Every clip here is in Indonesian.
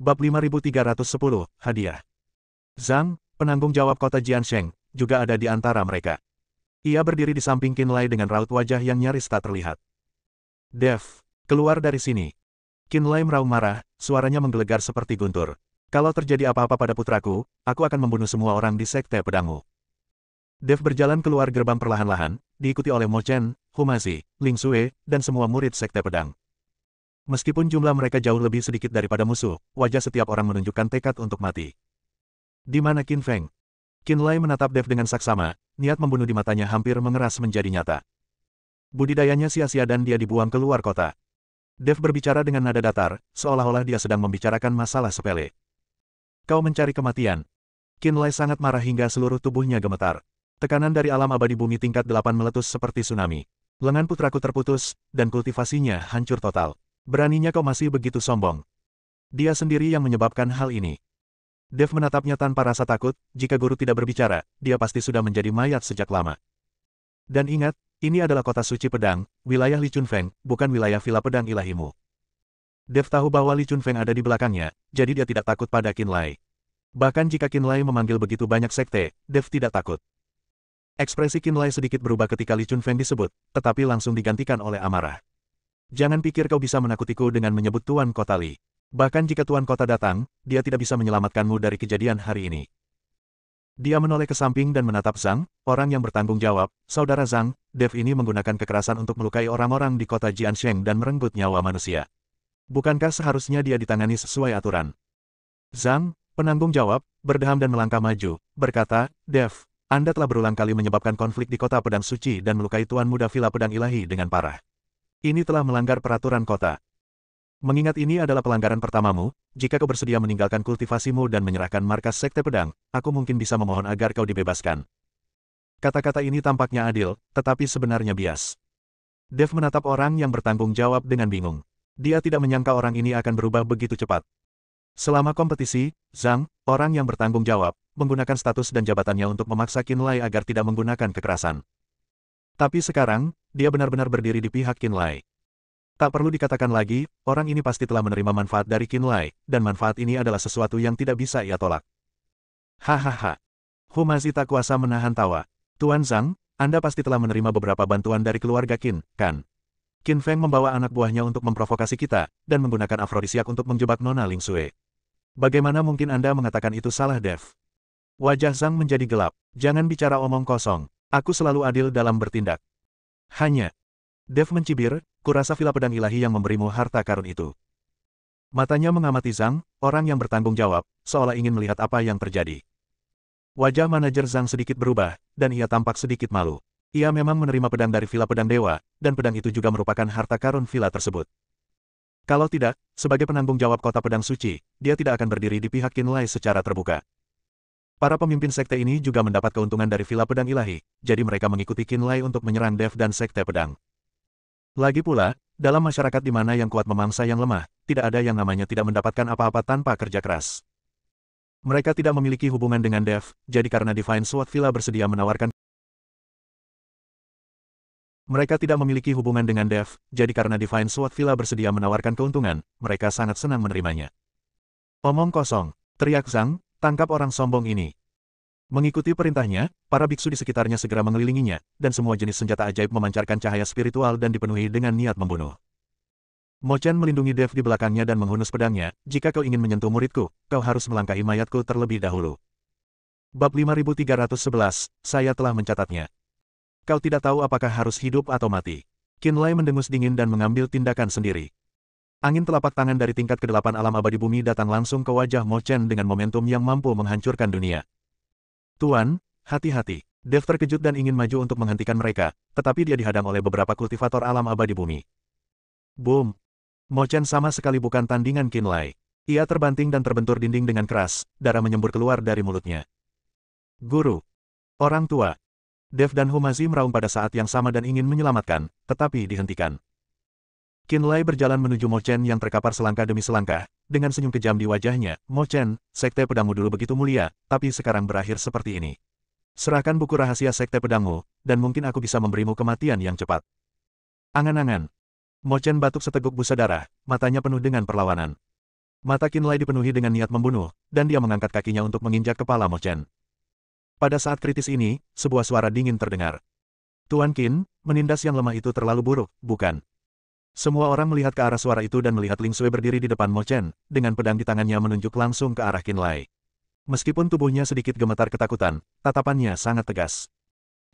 Bab 5310, Hadiah. Zhang, penanggung jawab kota Jiansheng, juga ada di antara mereka. Ia berdiri di samping Qin Lai dengan raut wajah yang nyaris tak terlihat. Dev, keluar dari sini. Qin Lai meraung marah, suaranya menggelegar seperti guntur. Kalau terjadi apa-apa pada putraku, aku akan membunuh semua orang di sekte pedangmu. Dev berjalan keluar gerbang perlahan-lahan, diikuti oleh Mo Chen, Humazi, Ling Xue, dan semua murid sekte pedang. Meskipun jumlah mereka jauh lebih sedikit daripada musuh, wajah setiap orang menunjukkan tekad untuk mati. Di mana Qin Feng? Qin Lai menatap Dev dengan saksama, niat membunuh di matanya hampir mengeras menjadi nyata. Budidayanya sia-sia dan dia dibuang keluar kota. Dev berbicara dengan nada datar, seolah-olah dia sedang membicarakan masalah sepele. Kau mencari kematian. Qin Lai sangat marah hingga seluruh tubuhnya gemetar. Tekanan dari alam abadi bumi tingkat 8 meletus seperti tsunami. Lengan putraku terputus, dan kultivasinya hancur total. Beraninya kau masih begitu sombong. Dia sendiri yang menyebabkan hal ini. Dev menatapnya tanpa rasa takut, jika guru tidak berbicara, dia pasti sudah menjadi mayat sejak lama. Dan ingat, ini adalah kota suci pedang, wilayah Li Chunfeng, bukan wilayah villa pedang ilahimu. Dev tahu bahwa Li Chunfeng ada di belakangnya, jadi dia tidak takut pada Qin Lai. Bahkan jika Qin Lai memanggil begitu banyak sekte, Dev tidak takut. Ekspresi Qin Lai sedikit berubah ketika Li Chunfeng disebut, tetapi langsung digantikan oleh amarah. Jangan pikir kau bisa menakutiku dengan menyebut Tuan Kota Li. Bahkan jika Tuan Kota datang, dia tidak bisa menyelamatkanmu dari kejadian hari ini. Dia menoleh ke samping dan menatap Zhang, orang yang bertanggung jawab. Saudara Zhang, Dev ini menggunakan kekerasan untuk melukai orang-orang di kota Jiansheng dan merenggut nyawa manusia. Bukankah seharusnya dia ditangani sesuai aturan? Zhang, penanggung jawab, berdeham dan melangkah maju, berkata, Dev, Anda telah berulang kali menyebabkan konflik di kota pedang suci dan melukai Tuan Muda Villa Pedang Ilahi dengan parah. Ini telah melanggar peraturan kota. Mengingat ini adalah pelanggaran pertamamu, jika kau bersedia meninggalkan kultivasimu dan menyerahkan markas sekte pedang, aku mungkin bisa memohon agar kau dibebaskan. Kata-kata ini tampaknya adil, tetapi sebenarnya bias. Dev menatap orang yang bertanggung jawab dengan bingung. Dia tidak menyangka orang ini akan berubah begitu cepat. Selama kompetisi, Zhang, orang yang bertanggung jawab, menggunakan status dan jabatannya untuk memaksa Qin Lai agar tidak menggunakan kekerasan. Tapi sekarang, dia benar-benar berdiri di pihak Qin Lai. Tak perlu dikatakan lagi, orang ini pasti telah menerima manfaat dari Qin Lai, dan manfaat ini adalah sesuatu yang tidak bisa ia tolak. Hahaha. Humazi tak kuasa menahan tawa. Tuan Zhang, Anda pasti telah menerima beberapa bantuan dari keluarga Qin, kan? Qin Feng membawa anak buahnya untuk memprovokasi kita, dan menggunakan afrodisiak untuk menjebak Nona Ling Xue. Bagaimana mungkin Anda mengatakan itu salah, Dev? Wajah Zhang menjadi gelap. Jangan bicara omong kosong. Aku selalu adil dalam bertindak. Hanya. Dev mencibir, kurasa villa pedang ilahi yang memberimu harta karun itu. Matanya mengamati Zhang, orang yang bertanggung jawab, seolah ingin melihat apa yang terjadi. Wajah manajer Zhang sedikit berubah, dan ia tampak sedikit malu. Ia memang menerima pedang dari villa pedang dewa, dan pedang itu juga merupakan harta karun villa tersebut. Kalau tidak, sebagai penanggung jawab kota pedang suci, dia tidak akan berdiri di pihak Qin Lai secara terbuka. Para pemimpin sekte ini juga mendapat keuntungan dari villa pedang ilahi, jadi mereka mengikuti Qin Lai untuk menyerang Dev dan sekte pedang. Lagi pula, dalam masyarakat di mana yang kuat memangsa yang lemah, tidak ada yang namanya tidak mendapatkan apa-apa tanpa kerja keras. Mereka tidak memiliki hubungan dengan Dev, jadi karena Divine Sword Villa bersedia menawarkan keuntungan, mereka sangat senang menerimanya. Omong kosong, teriak Zhang, tangkap orang sombong ini. Mengikuti perintahnya, para biksu di sekitarnya segera mengelilinginya, dan semua jenis senjata ajaib memancarkan cahaya spiritual dan dipenuhi dengan niat membunuh. Mo Chen melindungi Dev di belakangnya dan menghunus pedangnya, jika kau ingin menyentuh muridku, kau harus melangkahi mayatku terlebih dahulu. Bab 5311, saya telah mencatatnya. Kau tidak tahu apakah harus hidup atau mati. Qin Lai mendengus dingin dan mengambil tindakan sendiri. Angin telapak tangan dari tingkat ke-8 alam abadi bumi datang langsung ke wajah Mo Chen dengan momentum yang mampu menghancurkan dunia. Tuan, hati-hati. Dev terkejut dan ingin maju untuk menghentikan mereka, tetapi dia dihadang oleh beberapa kultivator alam abadi bumi. Boom! Mo Chen sama sekali bukan tandingan Qin Lai. Ia terbanting dan terbentur dinding dengan keras, darah menyembur keluar dari mulutnya. Guru! Orang tua! Dev dan Humazi meraung pada saat yang sama dan ingin menyelamatkan, tetapi dihentikan. Qin Lai berjalan menuju Mo Chen yang terkapar selangkah demi selangkah, dengan senyum kejam di wajahnya. Mo Chen, sekte pedangmu dulu begitu mulia, tapi sekarang berakhir seperti ini. Serahkan buku rahasia sekte pedangmu, dan mungkin aku bisa memberimu kematian yang cepat. Angan-angan. Mo Chen batuk seteguk busa darah, matanya penuh dengan perlawanan. Mata Qinlai dipenuhi dengan niat membunuh, dan dia mengangkat kakinya untuk menginjak kepala Mo Chen. Pada saat kritis ini, sebuah suara dingin terdengar. Tuan Qin, menindas yang lemah itu terlalu buruk, bukan? Semua orang melihat ke arah suara itu dan melihat Ling Sui berdiri di depan Mo Chen, dengan pedang di tangannya menunjuk langsung ke arah Qinlai. Meskipun tubuhnya sedikit gemetar ketakutan, tatapannya sangat tegas.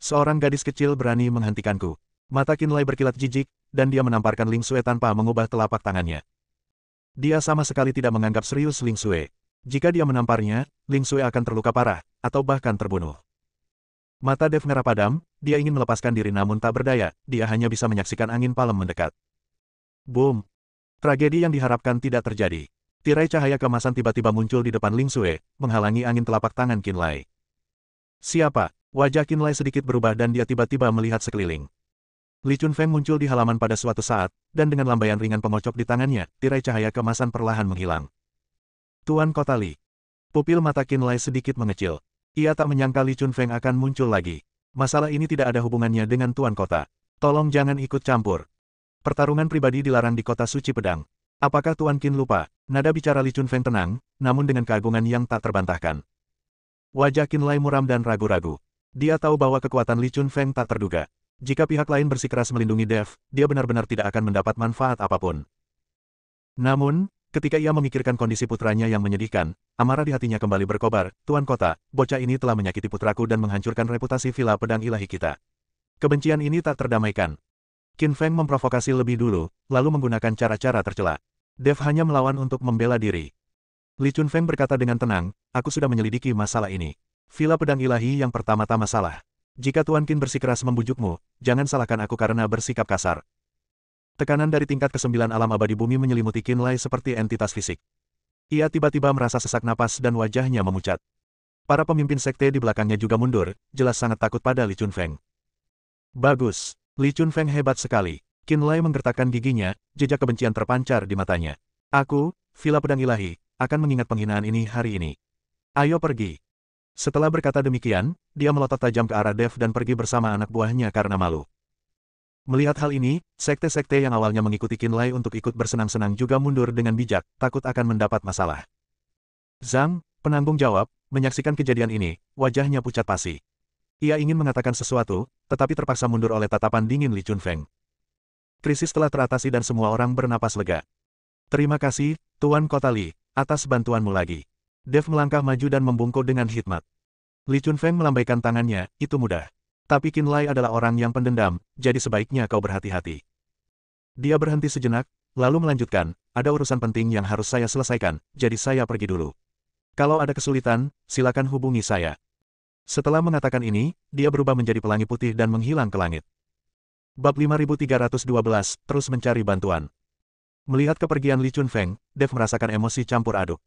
Seorang gadis kecil berani menghentikanku. Mata Qinlai berkilat jijik, dan dia menamparkan Ling Sui tanpa mengubah telapak tangannya. Dia sama sekali tidak menganggap serius Ling Sui. Jika dia menamparnya, Ling Sui akan terluka parah, atau bahkan terbunuh. Mata Dev merah padam, dia ingin melepaskan diri namun tak berdaya, dia hanya bisa menyaksikan angin palem mendekat. Boom! Tragedi yang diharapkan tidak terjadi. Tirai cahaya keemasan tiba-tiba muncul di depan Ling Sui, menghalangi angin telapak tangan Qinlai. Siapa? Wajah Qinlai sedikit berubah dan dia tiba-tiba melihat sekeliling. Li Chunfeng muncul di halaman pada suatu saat, dan dengan lambaian ringan pengocok di tangannya, tirai cahaya keemasan perlahan menghilang. Tuan Kota Li. Pupil mata Qinlai sedikit mengecil. Ia tak menyangka Li Chunfeng akan muncul lagi. Masalah ini tidak ada hubungannya dengan Tuan Kota. Tolong jangan ikut campur. Pertarungan pribadi dilarang di Kota Suci Pedang. Apakah Tuan Qin lupa? Nada bicara Li Chunfeng tenang, namun dengan keagungan yang tak terbantahkan. Wajah Qinlai muram dan ragu-ragu. Dia tahu bahwa kekuatan Li Chunfeng tak terduga. Jika pihak lain bersikeras melindungi Dev, dia benar-benar tidak akan mendapat manfaat apapun. Namun, ketika ia memikirkan kondisi putranya yang menyedihkan, amarah di hatinya kembali berkobar. Tuan Kota, bocah ini telah menyakiti putraku dan menghancurkan reputasi Villa Pedang Ilahi kita. Kebencian ini tak terdamaikan. Qin Feng memprovokasi lebih dulu, lalu menggunakan cara-cara tercela. Dev hanya melawan untuk membela diri. Li Chunfeng berkata dengan tenang, aku sudah menyelidiki masalah ini. Villa Pedang Ilahi yang pertama-tama salah. Jika Tuan Qin bersikeras membujukmu, jangan salahkan aku karena bersikap kasar. Tekanan dari tingkat ke-9 alam abadi bumi menyelimuti Qinlai seperti entitas fisik. Ia tiba-tiba merasa sesak napas dan wajahnya memucat. Para pemimpin sekte di belakangnya juga mundur, jelas sangat takut pada Li Chunfeng. Bagus, Li Chunfeng hebat sekali. Qinlai menggertakkan giginya, jejak kebencian terpancar di matanya. Aku, Villa Pedang Ilahi, akan mengingat penghinaan ini hari ini. Ayo pergi. Setelah berkata demikian, dia melotot tajam ke arah Dev dan pergi bersama anak buahnya karena malu. Melihat hal ini, sekte-sekte yang awalnya mengikuti Qinlai untuk ikut bersenang-senang juga mundur dengan bijak, takut akan mendapat masalah. Zhang, penanggung jawab, menyaksikan kejadian ini, wajahnya pucat pasi. Ia ingin mengatakan sesuatu, tetapi terpaksa mundur oleh tatapan dingin Li Chunfeng. Krisis telah teratasi dan semua orang bernapas lega. Terima kasih, Tuan Kota Li, atas bantuanmu lagi. Dev melangkah maju dan membungkuk dengan hikmat. Li Chunfeng melambaikan tangannya, itu mudah. Tapi Qinlai adalah orang yang pendendam, jadi sebaiknya kau berhati-hati. Dia berhenti sejenak, lalu melanjutkan, ada urusan penting yang harus saya selesaikan, jadi saya pergi dulu. Kalau ada kesulitan, silakan hubungi saya. Setelah mengatakan ini, dia berubah menjadi pelangi putih dan menghilang ke langit. Bab 5312, terus mencari bantuan. Melihat kepergian Li Chunfeng, Dev merasakan emosi campur aduk.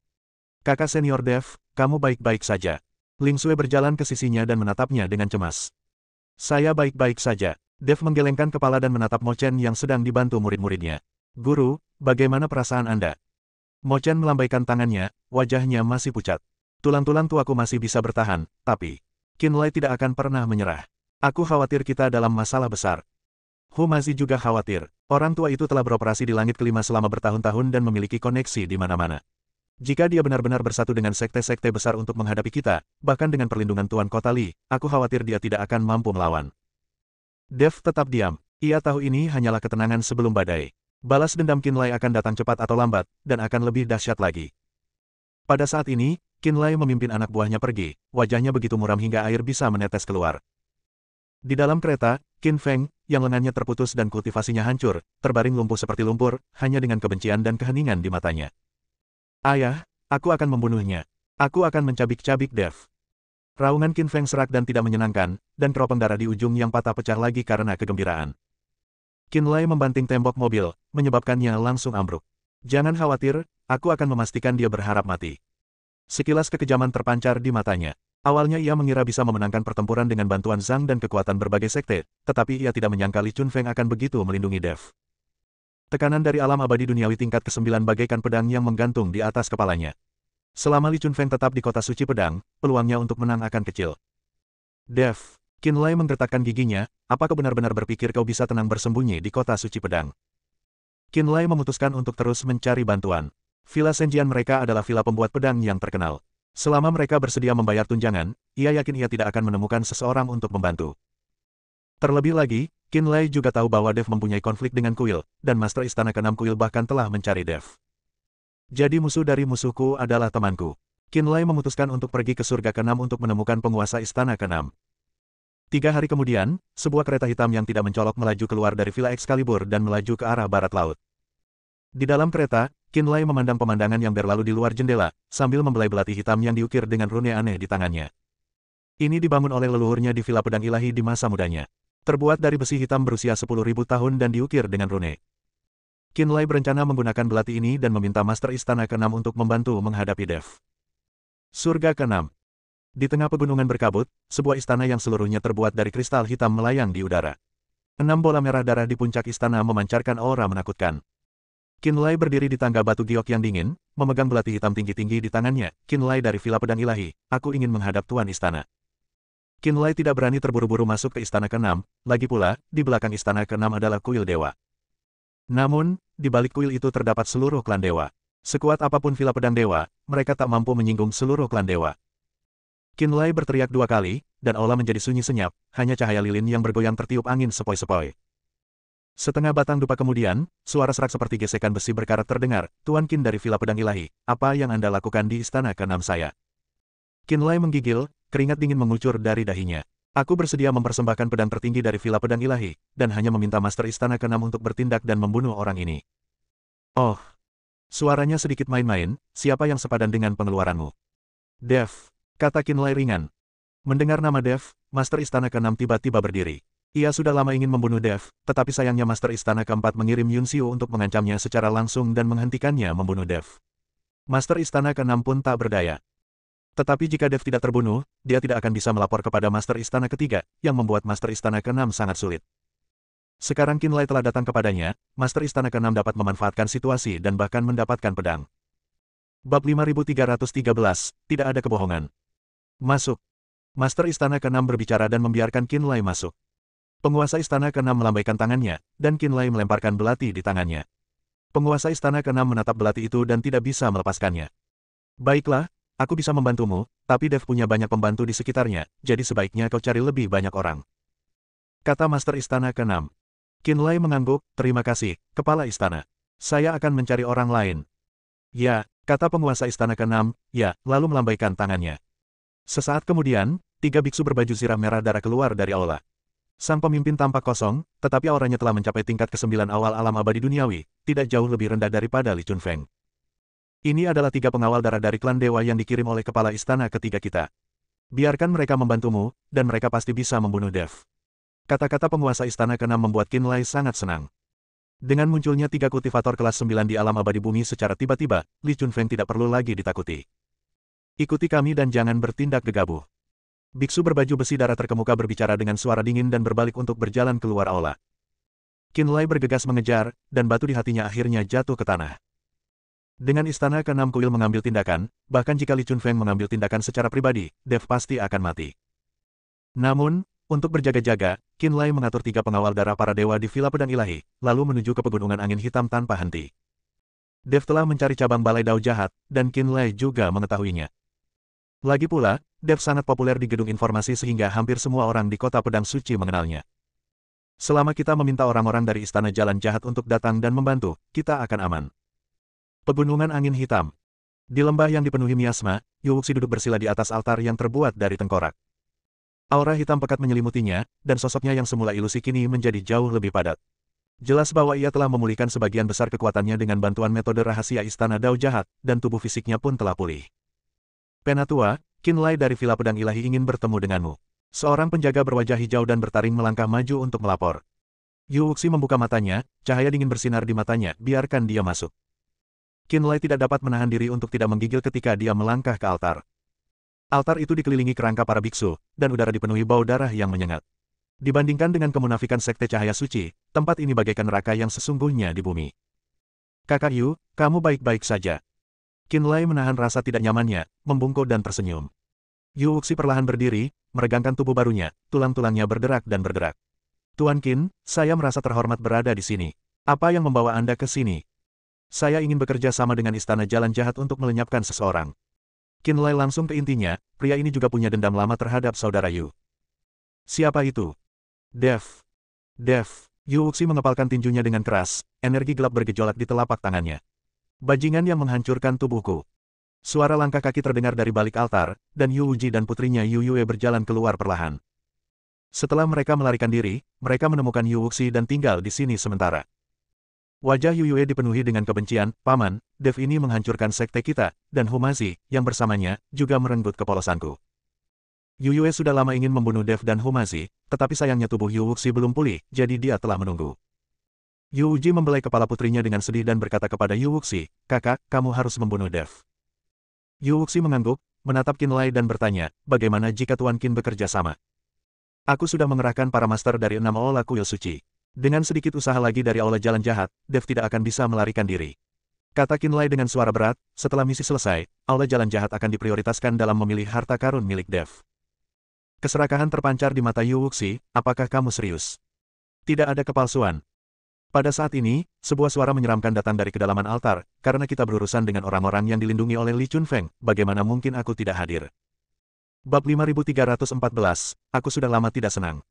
Kakak senior Dev, kamu baik-baik saja. Ling Sui berjalan ke sisinya dan menatapnya dengan cemas. Saya baik-baik saja. Dev menggelengkan kepala dan menatap Mo Chen yang sedang dibantu murid-muridnya. Guru, bagaimana perasaan Anda? Mo Chen melambaikan tangannya, wajahnya masih pucat. Tulang-tulang tuaku masih bisa bertahan, tapi Qinlai tidak akan pernah menyerah. Aku khawatir kita dalam masalah besar. Hu Mazi juga khawatir. Orang tua itu telah beroperasi di langit kelima selama bertahun-tahun dan memiliki koneksi di mana-mana. Jika dia benar-benar bersatu dengan sekte-sekte besar untuk menghadapi kita, bahkan dengan perlindungan Tuan Kota Li, aku khawatir dia tidak akan mampu melawan. Dev tetap diam. Ia tahu ini hanyalah ketenangan sebelum badai. Balas dendam Qinlai akan datang cepat atau lambat, dan akan lebih dahsyat lagi. Pada saat ini, Qinlai memimpin anak buahnya pergi, wajahnya begitu muram hingga air bisa menetes keluar. Di dalam kereta, Qin Feng, yang lengannya terputus dan kultivasinya hancur, terbaring lumpuh seperti lumpur, hanya dengan kebencian dan keheningan di matanya. Ayah, aku akan membunuhnya. Aku akan mencabik-cabik Dev. Raungan Qin Feng serak dan tidak menyenangkan, dan keropeng darah di ujung yang patah pecah lagi karena kegembiraan. Qinlai membanting tembok mobil, menyebabkannya langsung ambruk. Jangan khawatir, aku akan memastikan dia berharap mati. Sekilas kekejaman terpancar di matanya. Awalnya ia mengira bisa memenangkan pertempuran dengan bantuan Zhang dan kekuatan berbagai sekte, tetapi ia tidak menyangka Li Chunfeng akan begitu melindungi Dev. Tekanan dari alam abadi duniawi tingkat ke-9 bagaikan pedang yang menggantung di atas kepalanya. Selama Li Chunfeng tetap di kota suci pedang, peluangnya untuk menang akan kecil. Dev, Qinlai menggertakkan giginya, apa kau benar-benar berpikir kau bisa tenang bersembunyi di kota suci pedang? Qinlai memutuskan untuk terus mencari bantuan. Villa Senjian mereka adalah villa pembuat pedang yang terkenal. Selama mereka bersedia membayar tunjangan, ia yakin ia tidak akan menemukan seseorang untuk membantu. Terlebih lagi, Qinlai juga tahu bahwa Dev mempunyai konflik dengan kuil, dan Master Istana ke-6 kuil bahkan telah mencari Dev. Jadi musuh dari musuhku adalah temanku. Qinlai memutuskan untuk pergi ke surga ke-6 untuk menemukan penguasa Istana ke-6. 3 hari kemudian, sebuah kereta hitam yang tidak mencolok melaju keluar dari Villa Excalibur dan melaju ke arah barat laut. Di dalam kereta, Qinlai memandang pemandangan yang berlalu di luar jendela, sambil membelai belati hitam yang diukir dengan rune aneh di tangannya. Ini dibangun oleh leluhurnya di Villa Pedang Ilahi di masa mudanya. Terbuat dari besi hitam berusia 10.000 tahun dan diukir dengan rune. Qinlai berencana menggunakan belati ini dan meminta Master Istana ke-6 untuk membantu menghadapi Dev. Surga ke-6. Di tengah pegunungan berkabut, sebuah istana yang seluruhnya terbuat dari kristal hitam melayang di udara. 6 bola merah darah di puncak istana memancarkan aura menakutkan. Qinlai berdiri di tangga batu giok yang dingin, memegang belati hitam tinggi-tinggi di tangannya. Qinlai dari Villa Pedang Ilahi, aku ingin menghadap Tuan Istana. Qinlai tidak berani terburu-buru masuk ke istana ke-6, lagi pula, di belakang istana ke-6 adalah kuil dewa. Namun, di balik kuil itu terdapat seluruh klan dewa. Sekuat apapun Villa Pedang Dewa, mereka tak mampu menyinggung seluruh klan dewa. Qinlai berteriak 2 kali, dan aula menjadi sunyi senyap, hanya cahaya lilin yang bergoyang tertiup angin sepoi-sepoi. Setengah batang dupa kemudian, suara serak seperti gesekan besi berkarat terdengar, Tuan Qin dari Villa Pedang Ilahi, apa yang Anda lakukan di istana ke-6 saya? Qinlai menggigil, keringat dingin mengucur dari dahinya. Aku bersedia mempersembahkan pedang tertinggi dari Villa Pedang Ilahi, dan hanya meminta Master Istana ke-6 untuk bertindak dan membunuh orang ini. Oh. Suaranya sedikit main-main, siapa yang sepadan dengan pengeluaranmu? Dev, kata Qinlai ringan. Mendengar nama Dev, Master Istana ke-6 tiba-tiba berdiri. Ia sudah lama ingin membunuh Dev, tetapi sayangnya Master Istana ke-4 mengirim Yun Xiu untuk mengancamnya secara langsung dan menghentikannya membunuh Dev. Master Istana ke-6 pun tak berdaya. Tetapi jika Dev tidak terbunuh, dia tidak akan bisa melapor kepada Master Istana ke-3, yang membuat Master Istana ke-6 sangat sulit. Sekarang Qinlai telah datang kepadanya, Master Istana ke-6 dapat memanfaatkan situasi dan bahkan mendapatkan pedang. Bab 5313, tidak ada kebohongan. Masuk. Master Istana ke-6 berbicara dan membiarkan Qinlai masuk. Penguasa Istana ke-6 melambaikan tangannya, dan Qinlai melemparkan belati di tangannya. Penguasa Istana ke-6 menatap belati itu dan tidak bisa melepaskannya. Baiklah, aku bisa membantumu, tapi Dev punya banyak pembantu di sekitarnya, jadi sebaiknya kau cari lebih banyak orang. Kata Master Istana ke-6. Qinlai mengangguk, terima kasih, Kepala Istana. Saya akan mencari orang lain. Ya, kata penguasa Istana ke-6, ya, lalu melambaikan tangannya. Sesaat kemudian, 3 biksu berbaju zirah merah darah keluar dari aula. Sang pemimpin tampak kosong, tetapi auranya telah mencapai tingkat ke-9 awal alam abadi duniawi, tidak jauh lebih rendah daripada Li Chunfeng. Ini adalah 3 pengawal darah dari klan dewa yang dikirim oleh kepala istana ketiga kita. Biarkan mereka membantumu, dan mereka pasti bisa membunuh Dev. Kata-kata penguasa istana ke-6 membuat Qinlai sangat senang. Dengan munculnya 3 kultivator kelas 9 di alam abadi bumi secara tiba-tiba, Li Chunfeng tidak perlu lagi ditakuti. Ikuti kami dan jangan bertindak gegabah. Biksu berbaju besi darah terkemuka berbicara dengan suara dingin dan berbalik untuk berjalan keluar aula. Qinlai bergegas mengejar, dan batu di hatinya akhirnya jatuh ke tanah. Dengan istana ke-6 kuil mengambil tindakan, bahkan jika Li Chunfeng mengambil tindakan secara pribadi, Dev pasti akan mati. Namun, untuk berjaga-jaga, Qinlai mengatur 3 pengawal darah para dewa di Villa Pedang Ilahi, lalu menuju ke pegunungan angin hitam tanpa henti. Dev telah mencari cabang balai dao jahat, dan Qinlai juga mengetahuinya. Lagi pula, Dev sangat populer di gedung informasi sehingga hampir semua orang di kota pedang suci mengenalnya. Selama kita meminta orang-orang dari istana jalan jahat untuk datang dan membantu, kita akan aman. Pegunungan angin hitam. Di lembah yang dipenuhi miasma, Yu Wuxi duduk bersila di atas altar yang terbuat dari tengkorak. Aura hitam pekat menyelimutinya, dan sosoknya yang semula ilusi kini menjadi jauh lebih padat. Jelas bahwa ia telah memulihkan sebagian besar kekuatannya dengan bantuan metode rahasia istana dao jahat, dan tubuh fisiknya pun telah pulih. Penatua, Qinlai dari Villa Pedang Ilahi ingin bertemu denganmu. Seorang penjaga berwajah hijau dan bertaring melangkah maju untuk melapor. Yu Wuxi membuka matanya, cahaya dingin bersinar di matanya, biarkan dia masuk. Qinlai tidak dapat menahan diri untuk tidak menggigil ketika dia melangkah ke altar. Altar itu dikelilingi kerangka para biksu, dan udara dipenuhi bau darah yang menyengat. Dibandingkan dengan kemunafikan sekte cahaya suci, tempat ini bagaikan neraka yang sesungguhnya di bumi. Kakak Yu, kamu baik-baik saja. Qinlai menahan rasa tidak nyamannya, membungkuk dan tersenyum. Yu Wuxi perlahan berdiri, meregangkan tubuh barunya, tulang-tulangnya berderak dan berderak. Tuan Qin, saya merasa terhormat berada di sini. Apa yang membawa Anda ke sini? Saya ingin bekerja sama dengan Istana Jalan Jahat untuk melenyapkan seseorang. Qin Lai langsung ke intinya, pria ini juga punya dendam lama terhadap saudara Yu. Siapa itu? Dev. Dev. Yu Wuxi mengepalkan tinjunya dengan keras, energi gelap bergejolak di telapak tangannya. Bajingan yang menghancurkan tubuhku. Suara langkah kaki terdengar dari balik altar, dan Yu Wuji dan putrinya Yu Yue berjalan keluar perlahan. Setelah mereka melarikan diri, mereka menemukan Yu Wuxi dan tinggal di sini sementara. Wajah Yu Yue dipenuhi dengan kebencian, "Paman, Dev ini menghancurkan sekte kita, dan Humazi, yang bersamanya, juga merenggut kepolosanku." Yu Yue sudah lama ingin membunuh Dev dan Humazi, tetapi sayangnya tubuh Yu Wuxi belum pulih, jadi dia telah menunggu. Yu Wuji membelai kepala putrinya dengan sedih dan berkata kepada Yu Wuxi, "Kakak, kamu harus membunuh Dev." Yu Wuxi mengangguk, menatap Qin Lai dan bertanya, "Bagaimana jika Tuan Qin bekerja sama?" "Aku sudah mengerahkan para master dari 6 aula kuil suci. Dengan sedikit usaha lagi dari aula jalan jahat, Dev tidak akan bisa melarikan diri," kata Qin Lai dengan suara berat. "Setelah misi selesai, aula jalan jahat akan diprioritaskan dalam memilih harta karun milik Dev." Keserakahan terpancar di mata Yu Wuxi, "Apakah kamu serius? Tidak ada kepalsuan." Pada saat ini, sebuah suara menyeramkan datang dari kedalaman altar, "Karena kita berurusan dengan orang-orang yang dilindungi oleh Li Chunfeng, bagaimana mungkin aku tidak hadir?" Bab 5314, aku sudah lama tidak senang.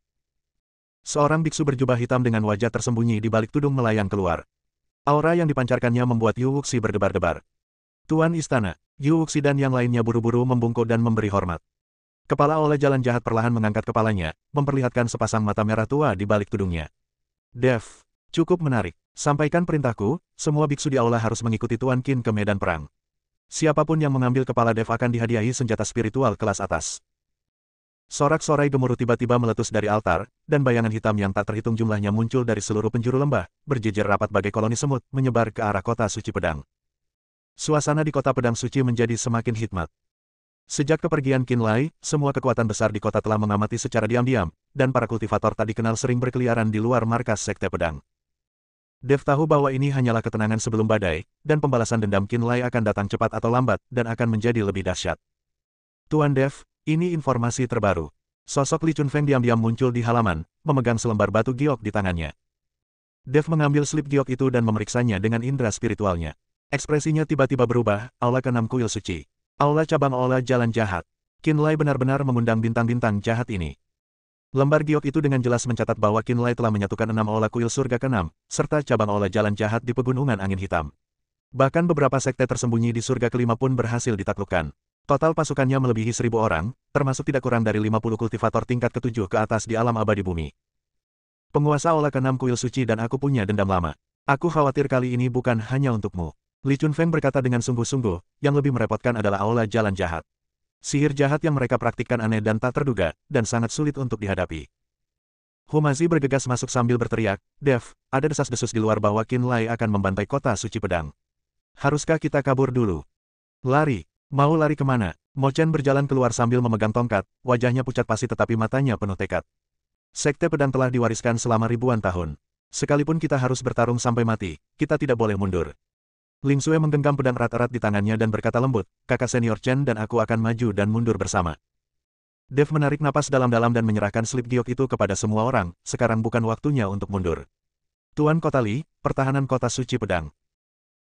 Seorang biksu berjubah hitam dengan wajah tersembunyi di balik tudung melayang keluar. Aura yang dipancarkannya membuat Yu Wuxi berdebar-debar. "Tuan Istana." Yu Wuxi dan yang lainnya buru-buru membungkuk dan memberi hormat. Kepala aula jalan jahat perlahan mengangkat kepalanya, memperlihatkan sepasang mata merah tua di balik tudungnya. "Dev, cukup menarik. Sampaikan perintahku, semua biksu di aula harus mengikuti Tuan Qin ke medan perang. Siapapun yang mengambil kepala Dev akan dihadiahi senjata spiritual kelas atas." Sorak-sorai gemuruh tiba-tiba meletus dari altar, dan bayangan hitam yang tak terhitung jumlahnya muncul dari seluruh penjuru lembah, berjejer rapat bagai koloni semut, menyebar ke arah kota suci pedang. Suasana di kota pedang suci menjadi semakin hikmat. Sejak kepergian Qin Lai, semua kekuatan besar di kota telah mengamati secara diam-diam, dan para kultivator tak dikenal sering berkeliaran di luar markas sekte pedang. Dev tahu bahwa ini hanyalah ketenangan sebelum badai, dan pembalasan dendam Qin Lai akan datang cepat atau lambat, dan akan menjadi lebih dahsyat. "Tuan Dev, ini informasi terbaru." Sosok Li Chunfeng diam-diam muncul di halaman, memegang selembar batu giok di tangannya. Dev mengambil slip giok itu dan memeriksanya dengan indera spiritualnya. Ekspresinya tiba-tiba berubah, "Aula ke-6 kuil suci. Aula cabang aula jalan jahat." Qin Lai benar-benar mengundang bintang-bintang jahat ini. Lembar giok itu dengan jelas mencatat bahwa Qin Lai telah menyatukan 6 aula kuil surga ke-6, serta cabang aula jalan jahat di pegunungan angin hitam. Bahkan beberapa sekte tersembunyi di surga ke-5 pun berhasil ditaklukkan. Total pasukannya melebihi 1.000 orang, termasuk tidak kurang dari 50 kultivator tingkat ke-7 ke atas di alam abadi bumi. "Penguasa aula ke-6 kuil suci dan aku punya dendam lama. Aku khawatir kali ini bukan hanya untukmu." Li Chunfeng berkata dengan sungguh-sungguh, yang lebih merepotkan adalah aula jalan jahat. Sihir jahat yang mereka praktikkan aneh dan tak terduga, dan sangat sulit untuk dihadapi. Humazi bergegas masuk sambil berteriak, "Dev, ada desas-desus di luar bahwa Qin Lai akan membantai kota suci pedang. Haruskah kita kabur dulu?" "Lari? Mau lari kemana?" Mo Chen berjalan keluar sambil memegang tongkat, wajahnya pucat pasi tetapi matanya penuh tekad. "Sekte pedang telah diwariskan selama ribuan tahun. Sekalipun kita harus bertarung sampai mati, kita tidak boleh mundur." Ling Xue menggenggam pedang erat-erat di tangannya dan berkata lembut, "Kakak senior Chen dan aku akan maju dan mundur bersama." Dev menarik napas dalam-dalam dan menyerahkan slip giok itu kepada semua orang, "Sekarang bukan waktunya untuk mundur. Tuan Kota Li, pertahanan kota suci pedang."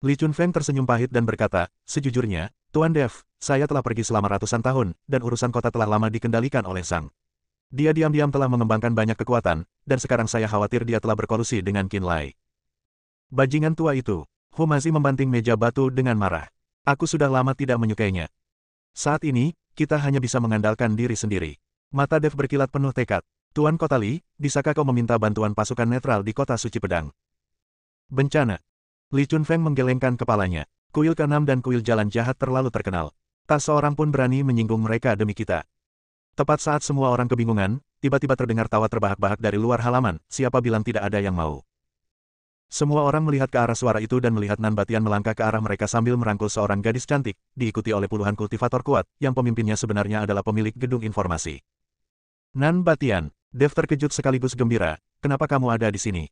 Li Chunfeng tersenyum pahit dan berkata, "Sejujurnya, Tuan Dev, saya telah pergi selama ratusan tahun, dan urusan kota telah lama dikendalikan oleh Sang. Dia diam-diam telah mengembangkan banyak kekuatan, dan sekarang saya khawatir dia telah berkolusi dengan Qin Lai." "Bajingan tua itu." Humazi membanting meja batu dengan marah. "Aku sudah lama tidak menyukainya. Saat ini, kita hanya bisa mengandalkan diri sendiri." Mata Dev berkilat penuh tekad. "Tuan Kota Li, bisakah kau meminta bantuan pasukan netral di kota suci pedang?" "Bencana." Li Chunfeng menggelengkan kepalanya. "Kuil ke-6 dan kuil jalan jahat terlalu terkenal. Tak seorang pun berani menyinggung mereka demi kita." Tepat saat semua orang kebingungan, tiba-tiba terdengar tawa terbahak-bahak dari luar halaman, "Siapa bilang tidak ada yang mau?" Semua orang melihat ke arah suara itu dan melihat Nan Batian melangkah ke arah mereka sambil merangkul seorang gadis cantik, diikuti oleh puluhan kultivator kuat, yang pemimpinnya sebenarnya adalah pemilik gedung informasi. "Nan Batian." Dev terkejut sekaligus gembira, "Kenapa kamu ada di sini?"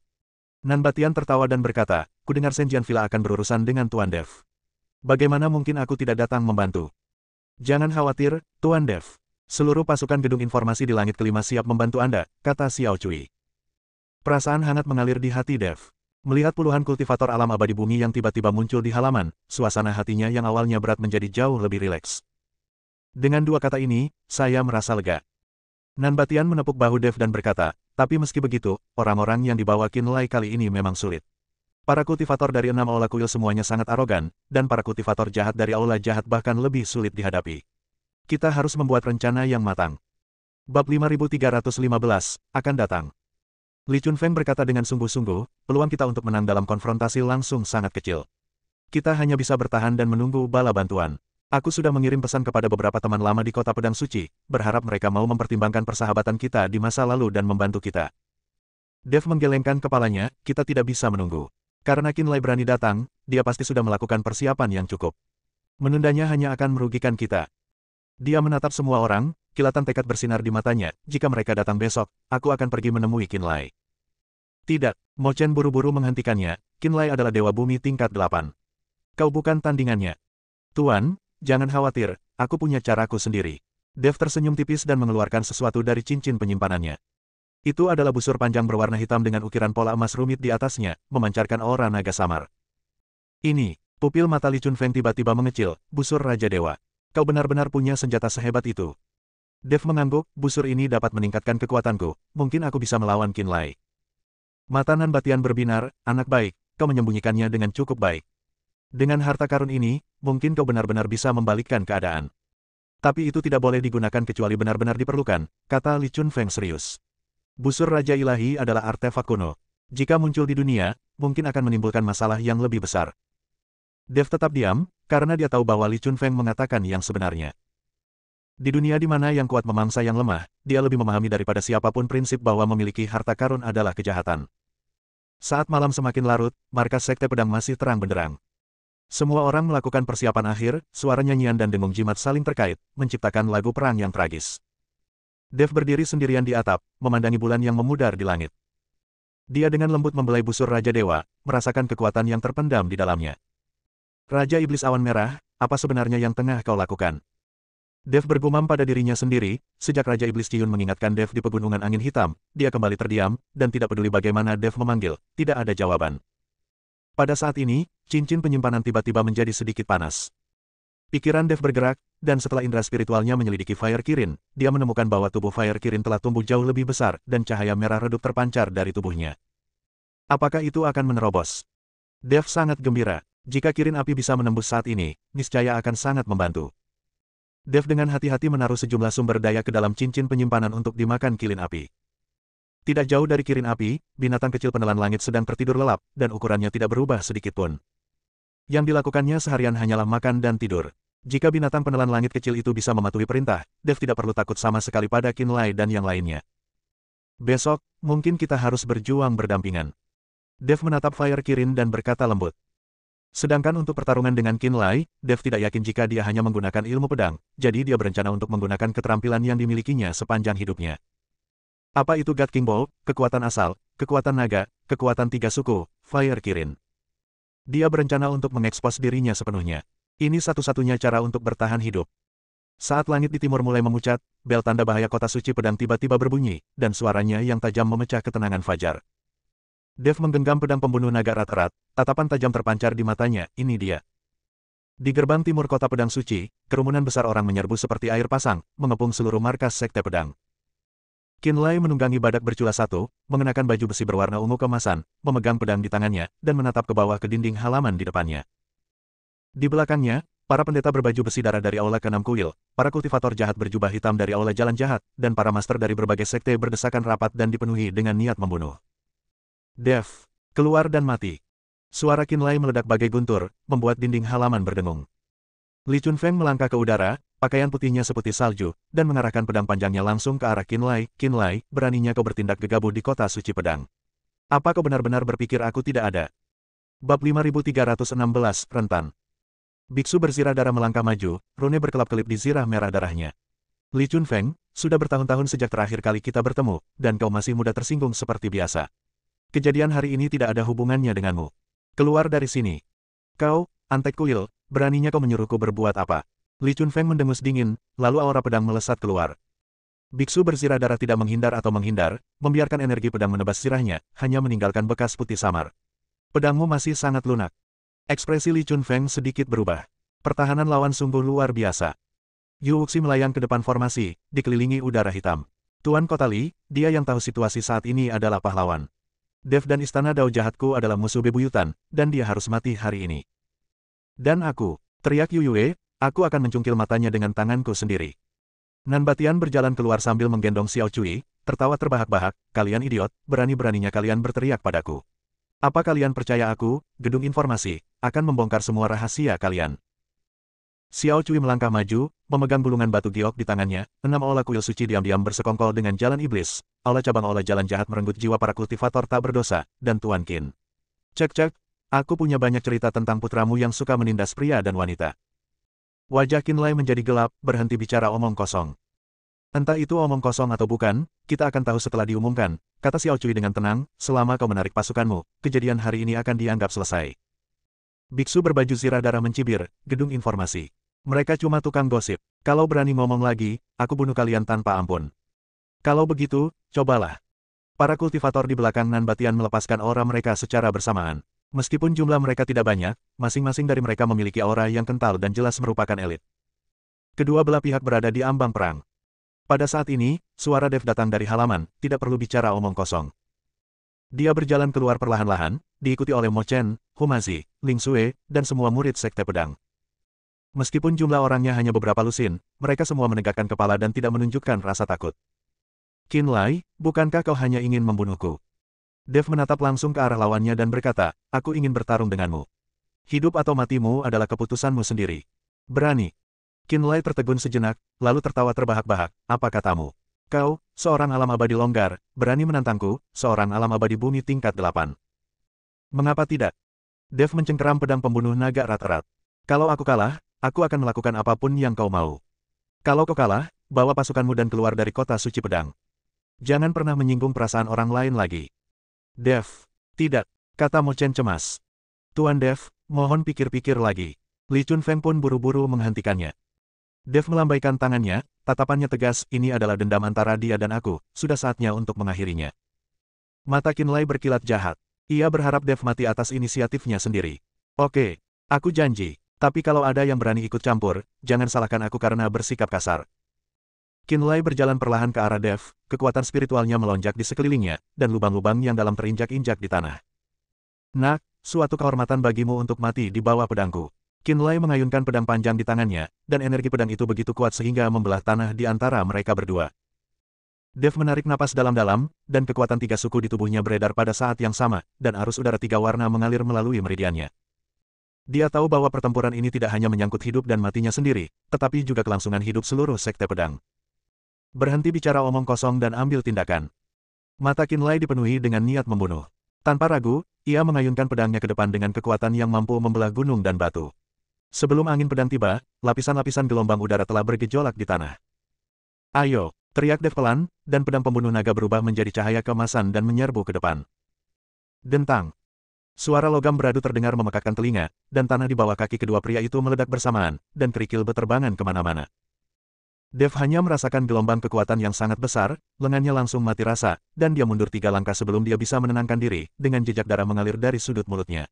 Nan Batian tertawa dan berkata, "Kudengar Senjian Villa akan berurusan dengan Tuan Dev. Bagaimana mungkin aku tidak datang membantu?" "Jangan khawatir, Tuan Dev. Seluruh pasukan gedung informasi di langit kelima siap membantu Anda," kata Xiao Cui. Perasaan hangat mengalir di hati Dev. Melihat puluhan kultivator alam abadi bumi yang tiba-tiba muncul di halaman, suasana hatinya yang awalnya berat menjadi jauh lebih rileks. Dengan dua kata ini, saya merasa lega. Nanbatian menepuk bahu Dev dan berkata, tapi meski begitu, orang-orang yang dibawa Qinlai kali ini memang sulit. Para kultivator dari 6 aula kuil semuanya sangat arogan, dan para kultivator jahat dari aula jahat bahkan lebih sulit dihadapi. Kita harus membuat rencana yang matang. Bab 5315 akan datang. Li Chunfeng berkata dengan sungguh-sungguh, peluang kita untuk menang dalam konfrontasi langsung sangat kecil. Kita hanya bisa bertahan dan menunggu bala bantuan. Aku sudah mengirim pesan kepada beberapa teman lama di Kota Pedang Suci, berharap mereka mau mempertimbangkan persahabatan kita di masa lalu dan membantu kita. Dev menggelengkan kepalanya, kita tidak bisa menunggu. Karena Qinlai berani datang, dia pasti sudah melakukan persiapan yang cukup. Menundanya hanya akan merugikan kita. Dia menatap semua orang, kilatan tekad bersinar di matanya, jika mereka datang besok, aku akan pergi menemui Qinlai. Tidak, Mo Chen buru-buru menghentikannya, Qinlai adalah Dewa Bumi tingkat 8. Kau bukan tandingannya. Tuan, jangan khawatir, aku punya caraku sendiri. Dev tersenyum tipis dan mengeluarkan sesuatu dari cincin penyimpanannya. Itu adalah busur panjang berwarna hitam dengan ukiran pola emas rumit di atasnya, memancarkan aura naga samar. Ini, pupil mata Li Chunfeng tiba-tiba mengecil, busur Raja Dewa. Kau benar-benar punya senjata sehebat itu. Dev mengangguk, busur ini dapat meningkatkan kekuatanku, mungkin aku bisa melawan Qinlai. Mata Nanbatian berbinar, anak baik, kau menyembunyikannya dengan cukup baik. Dengan harta karun ini, mungkin kau benar-benar bisa membalikkan keadaan. Tapi itu tidak boleh digunakan kecuali benar-benar diperlukan, kata Li Chunfeng serius. Busur Raja Ilahi adalah artefak kuno. Jika muncul di dunia, mungkin akan menimbulkan masalah yang lebih besar. Dev tetap diam, karena dia tahu bahwa Li Chunfeng mengatakan yang sebenarnya. Di dunia di mana yang kuat memangsa yang lemah, dia lebih memahami daripada siapapun prinsip bahwa memiliki harta karun adalah kejahatan. Saat malam semakin larut, markas Sekte Pedang masih terang benderang. Semua orang melakukan persiapan akhir, suara nyanyian dan dengung jimat saling terkait, menciptakan lagu perang yang tragis. Dev berdiri sendirian di atap, memandangi bulan yang memudar di langit. Dia dengan lembut membelai busur Raja Dewa, merasakan kekuatan yang terpendam di dalamnya. Raja Iblis Awan Merah, apa sebenarnya yang tengah kau lakukan? Dev bergumam pada dirinya sendiri, sejak Raja Iblis Ciyun mengingatkan Dev di pegunungan angin hitam, dia kembali terdiam, dan tidak peduli bagaimana Dev memanggil, tidak ada jawaban. Pada saat ini, cincin penyimpanan tiba-tiba menjadi sedikit panas. Pikiran Dev bergerak, dan setelah indera spiritualnya menyelidiki Fire Kirin, dia menemukan bahwa tubuh Fire Kirin telah tumbuh jauh lebih besar, dan cahaya merah redup terpancar dari tubuhnya. Apakah itu akan menerobos? Dev sangat gembira. Jika Kirin api bisa menembus saat ini, niscaya akan sangat membantu. Dev dengan hati-hati menaruh sejumlah sumber daya ke dalam cincin penyimpanan untuk dimakan kilin api. Tidak jauh dari kirin api, binatang kecil penelan langit sedang tertidur lelap, dan ukurannya tidak berubah sedikitpun. Yang dilakukannya seharian hanyalah makan dan tidur. Jika binatang penelan langit kecil itu bisa mematuhi perintah, Dev tidak perlu takut sama sekali pada Qinlai dan yang lainnya. Besok, mungkin kita harus berjuang berdampingan. Dev menatap Fire Kirin dan berkata lembut. Sedangkan untuk pertarungan dengan Qinlai, Dev tidak yakin jika dia hanya menggunakan ilmu pedang, jadi dia berencana untuk menggunakan keterampilan yang dimilikinya sepanjang hidupnya. Apa itu God King Bolt, kekuatan asal, kekuatan naga, kekuatan tiga suku, Fire Kirin. Dia berencana untuk mengekspos dirinya sepenuhnya. Ini satu-satunya cara untuk bertahan hidup. Saat langit di timur mulai memucat, bel tanda bahaya kota suci pedang tiba-tiba berbunyi, dan suaranya yang tajam memecah ketenangan fajar. Dev menggenggam pedang pembunuh naga erat-erat, tatapan tajam terpancar di matanya, ini dia. Di gerbang timur kota pedang suci, kerumunan besar orang menyerbu seperti air pasang, mengepung seluruh markas Sekte Pedang. Qinlai menunggangi badak bercula satu, mengenakan baju besi berwarna ungu kemasan, memegang pedang di tangannya, dan menatap ke bawah ke dinding halaman di depannya. Di belakangnya, para pendeta berbaju besi darah dari Aula ke-6 Kuil, para kultivator jahat berjubah hitam dari Aula Jalan Jahat, dan para master dari berbagai sekte berdesakan rapat dan dipenuhi dengan niat membunuh. Dev, keluar dan mati. Suara Qinlai meledak bagai guntur, membuat dinding halaman berdengung. Li Chunfeng melangkah ke udara, pakaian putihnya seputih salju, dan mengarahkan pedang panjangnya langsung ke arah Qinlai. Qinlai, beraninya kau bertindak gegabah di kota suci pedang. Apa kau benar-benar berpikir aku tidak ada? Bab 5316, Rentan. Biksu berzirah darah melangkah maju, rune berkelap-kelip di zirah merah darahnya. Li Chunfeng, sudah bertahun-tahun sejak terakhir kali kita bertemu, dan kau masih mudah tersinggung seperti biasa. Kejadian hari ini tidak ada hubungannya denganmu. Keluar dari sini. Kau, Antek Kuil, beraninya kau menyuruhku berbuat apa? Li Chunfeng mendengus dingin, lalu aura pedang melesat keluar. Biksu berzirah darah tidak menghindar atau menghindar, membiarkan energi pedang menebas sirahnya, hanya meninggalkan bekas putih samar. Pedangmu masih sangat lunak. Ekspresi Li Chunfeng sedikit berubah. Pertahanan lawan sungguh luar biasa. Yu Wuxi melayang ke depan formasi, dikelilingi udara hitam. Tuan Kota Li, dia yang tahu situasi saat ini adalah pahlawan. Dev dan Istana Dao Jahatku adalah musuh bebuyutan, dan dia harus mati hari ini. Dan aku, teriak Yu Yue, aku akan mencungkil matanya dengan tanganku sendiri. Nan Batian berjalan keluar sambil menggendong Xiao Cui, tertawa terbahak-bahak, kalian idiot, berani-beraninya kalian berteriak padaku. Apa kalian percaya aku, gedung informasi, akan membongkar semua rahasia kalian? Xiao Cui melangkah maju, memegang gulungan batu giok di tangannya, 6 aula kuil suci diam-diam bersekongkol dengan jalan iblis, aula cabang aula jalan jahat merenggut jiwa para kultivator tak berdosa, dan Tuan Qin. Cek, aku punya banyak cerita tentang putramu yang suka menindas pria dan wanita. Wajah Qin Lai menjadi gelap, berhenti bicara omong kosong. Entah itu omong kosong atau bukan, kita akan tahu setelah diumumkan, kata Xiao Cui dengan tenang, selama kau menarik pasukanmu, kejadian hari ini akan dianggap selesai. Biksu berbaju zirah darah mencibir, gedung informasi. Mereka cuma tukang gosip. Kalau berani ngomong lagi, aku bunuh kalian tanpa ampun. Kalau begitu, cobalah. Para kultivator di belakang Nan Batian melepaskan aura mereka secara bersamaan. Meskipun jumlah mereka tidak banyak, masing-masing dari mereka memiliki aura yang kental dan jelas merupakan elit. Kedua belah pihak berada di ambang perang. Pada saat ini, suara Dev datang dari halaman, tidak perlu bicara omong kosong. Dia berjalan keluar perlahan-lahan, diikuti oleh Mo Chen, Humazi, Ling Xue, dan semua murid Sekte Pedang. Meskipun jumlah orangnya hanya beberapa lusin, mereka semua menegakkan kepala dan tidak menunjukkan rasa takut. Qin Lai, bukankah kau hanya ingin membunuhku? Dev menatap langsung ke arah lawannya dan berkata, aku ingin bertarung denganmu. Hidup atau matimu adalah keputusanmu sendiri. Berani. Qin Lai tertegun sejenak, lalu tertawa terbahak-bahak, apa katamu? Kau, seorang alam abadi longgar, berani menantangku, seorang alam abadi bumi tingkat 8. Mengapa tidak? Dev mencengkeram pedang pembunuh naga erat-erat. Kalau aku kalah, aku akan melakukan apapun yang kau mau. Kalau kau kalah, bawa pasukanmu dan keluar dari kota suci pedang. Jangan pernah menyinggung perasaan orang lain lagi. Dev, tidak, kata Mo Chen cemas. Tuan Dev, mohon pikir-pikir lagi. Li Chunfeng pun buru-buru menghentikannya. Dev melambaikan tangannya, tatapannya tegas, ini adalah dendam antara dia dan aku, sudah saatnya untuk mengakhirinya. Mata Qin Lai berkilat jahat. Ia berharap Dev mati atas inisiatifnya sendiri. Oke, aku janji, tapi kalau ada yang berani ikut campur, jangan salahkan aku karena bersikap kasar. Qin Lai berjalan perlahan ke arah Dev, kekuatan spiritualnya melonjak di sekelilingnya, dan lubang-lubang yang dalam terinjak-injak di tanah. Nak, suatu kehormatan bagimu untuk mati di bawah pedangku. Qin Lai mengayunkan pedang panjang di tangannya, dan energi pedang itu begitu kuat sehingga membelah tanah di antara mereka berdua. Dev menarik napas dalam-dalam, dan kekuatan 3 suku di tubuhnya beredar pada saat yang sama, dan arus udara 3 warna mengalir melalui meridiannya. Dia tahu bahwa pertempuran ini tidak hanya menyangkut hidup dan matinya sendiri, tetapi juga kelangsungan hidup seluruh sekte pedang. Berhenti bicara omong kosong dan ambil tindakan. Mata Qin Lai dipenuhi dengan niat membunuh. Tanpa ragu, ia mengayunkan pedangnya ke depan dengan kekuatan yang mampu membelah gunung dan batu. Sebelum angin pedang tiba, lapisan-lapisan gelombang udara telah bergejolak di tanah. Ayo, teriak Dev pelan, dan pedang pembunuh naga berubah menjadi cahaya keemasan dan menyerbu ke depan. Dentang. Suara logam beradu terdengar memekakkan telinga, dan tanah di bawah kaki kedua pria itu meledak bersamaan, dan kerikil beterbangan kemana-mana. Dev hanya merasakan gelombang kekuatan yang sangat besar, lengannya langsung mati rasa, dan dia mundur 3 langkah sebelum dia bisa menenangkan diri, dengan jejak darah mengalir dari sudut mulutnya.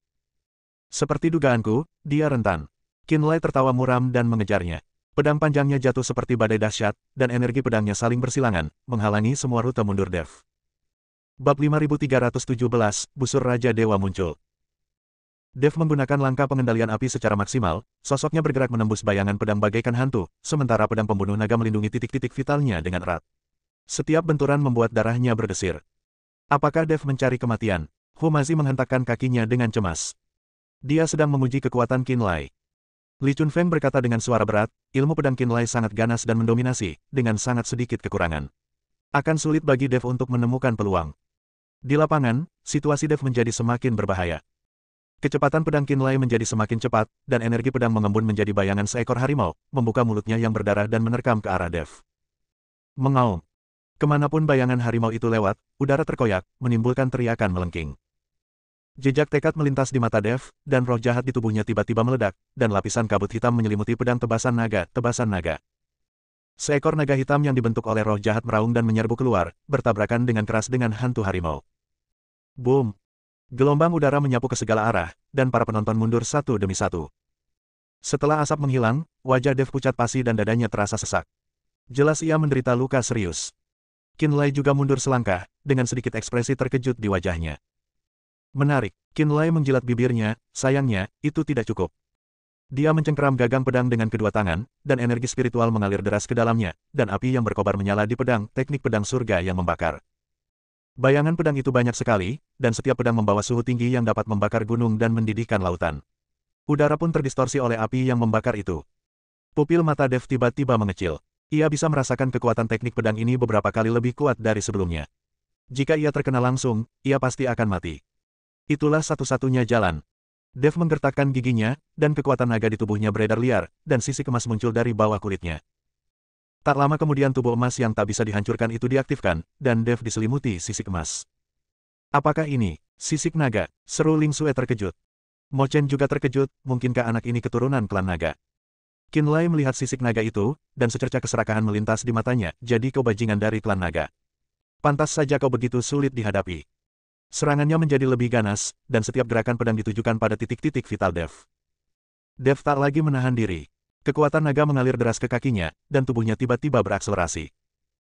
Seperti dugaanku, dia rentan. Qin Lai tertawa muram dan mengejarnya. Pedang panjangnya jatuh seperti badai dahsyat, dan energi pedangnya saling bersilangan, menghalangi semua rute mundur Dev. Bab 5317, Busur Raja Dewa muncul. Dev menggunakan langkah pengendalian api secara maksimal, sosoknya bergerak menembus bayangan pedang bagaikan hantu, sementara pedang pembunuh naga melindungi titik-titik vitalnya dengan erat. Setiap benturan membuat darahnya berdesir. Apakah Dev mencari kematian? Humazi menghentakkan kakinya dengan cemas. Dia sedang memuji kekuatan Qin Lai. Li Chunfeng berkata dengan suara berat, ilmu pedang Qin Lai sangat ganas dan mendominasi, dengan sangat sedikit kekurangan. Akan sulit bagi Dev untuk menemukan peluang. Di lapangan, situasi Dev menjadi semakin berbahaya. Kecepatan pedang Qin Lai menjadi semakin cepat, dan energi pedang mengembun menjadi bayangan seekor harimau, membuka mulutnya yang berdarah dan menerkam ke arah Dev. Mengaum. Kemanapun bayangan harimau itu lewat, udara terkoyak, menimbulkan teriakan melengking. Jejak tekad melintas di mata Dev, dan roh jahat di tubuhnya tiba-tiba meledak, dan lapisan kabut hitam menyelimuti pedang tebasan naga. Seekor naga hitam yang dibentuk oleh roh jahat meraung dan menyerbu keluar, bertabrakan dengan keras dengan hantu harimau. Boom! Gelombang udara menyapu ke segala arah, dan para penonton mundur satu demi satu. Setelah asap menghilang, wajah Dev pucat pasi dan dadanya terasa sesak. Jelas ia menderita luka serius. Qinlai juga mundur selangkah, dengan sedikit ekspresi terkejut di wajahnya. Menarik, Qinlai menjilat bibirnya, sayangnya, itu tidak cukup. Dia mencengkeram gagang pedang dengan kedua tangan, dan energi spiritual mengalir deras ke dalamnya, dan api yang berkobar menyala di pedang, teknik pedang surga yang membakar. Bayangan pedang itu banyak sekali, dan setiap pedang membawa suhu tinggi yang dapat membakar gunung dan mendidihkan lautan. Udara pun terdistorsi oleh api yang membakar itu. Pupil mata Dev tiba-tiba mengecil. Ia bisa merasakan kekuatan teknik pedang ini beberapa kali lebih kuat dari sebelumnya. Jika ia terkena langsung, ia pasti akan mati. Itulah satu-satunya jalan. Dev menggertakkan giginya, dan kekuatan naga di tubuhnya beredar liar, dan sisik emas muncul dari bawah kulitnya. Tak lama kemudian tubuh emas yang tak bisa dihancurkan itu diaktifkan, dan Dev diselimuti sisik emas. Apakah ini sisik naga? Seru Ling Xue terkejut. Mo Chen juga terkejut, mungkinkah anak ini keturunan klan naga? Qinlai melihat sisik naga itu, dan secerca keserakahan melintas di matanya, jadi kau bajingan dari klan naga. Pantas saja kau begitu sulit dihadapi. Serangannya menjadi lebih ganas, dan setiap gerakan pedang ditujukan pada titik-titik vital Dev. Dev tak lagi menahan diri. Kekuatan naga mengalir deras ke kakinya, dan tubuhnya tiba-tiba berakselerasi.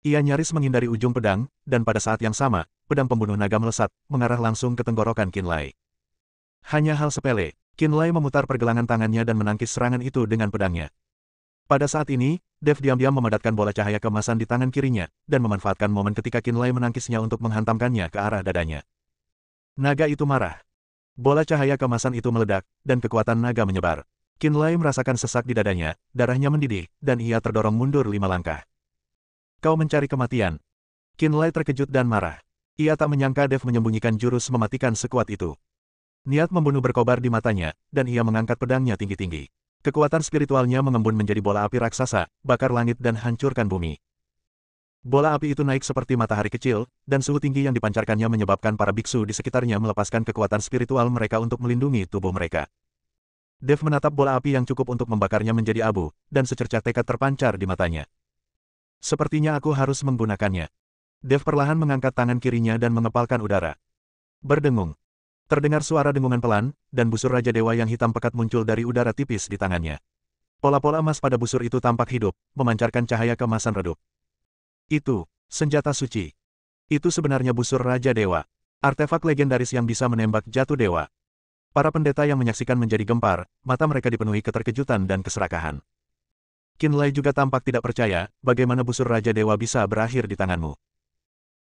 Ia nyaris menghindari ujung pedang, dan pada saat yang sama, pedang pembunuh naga melesat, mengarah langsung ke tenggorokan Qinlai. Hanya hal sepele, Qinlai memutar pergelangan tangannya dan menangkis serangan itu dengan pedangnya. Pada saat ini, Dev diam-diam memadatkan bola cahaya keemasan di tangan kirinya, dan memanfaatkan momen ketika Qinlai menangkisnya untuk menghantamkannya ke arah dadanya. Naga itu marah. Bola cahaya keemasan itu meledak, dan kekuatan naga menyebar. Qinlai merasakan sesak di dadanya, darahnya mendidih, dan ia terdorong mundur 5 langkah. Kau mencari kematian. Qinlai terkejut dan marah. Ia tak menyangka Dev menyembunyikan jurus mematikan sekuat itu. Niat membunuh berkobar di matanya, dan ia mengangkat pedangnya tinggi-tinggi. Kekuatan spiritualnya mengembun menjadi bola api raksasa, bakar langit dan hancurkan bumi. Bola api itu naik seperti matahari kecil, dan suhu tinggi yang dipancarkannya menyebabkan para biksu di sekitarnya melepaskan kekuatan spiritual mereka untuk melindungi tubuh mereka. Dev menatap bola api yang cukup untuk membakarnya menjadi abu, dan secercah tekad terpancar di matanya. Sepertinya aku harus menggunakannya. Dev perlahan mengangkat tangan kirinya dan mengepalkan udara. Berdengung. Terdengar suara dengungan pelan, dan busur Raja Dewa yang hitam pekat muncul dari udara tipis di tangannya. Pola-pola emas pada busur itu tampak hidup, memancarkan cahaya keemasan redup. Itu, senjata suci. Itu sebenarnya busur Raja Dewa. Artefak legendaris yang bisa menembak jatuh dewa. Para pendeta yang menyaksikan menjadi gempar, mata mereka dipenuhi keterkejutan dan keserakahan. Qinlai juga tampak tidak percaya, bagaimana busur Raja Dewa bisa berakhir di tanganmu.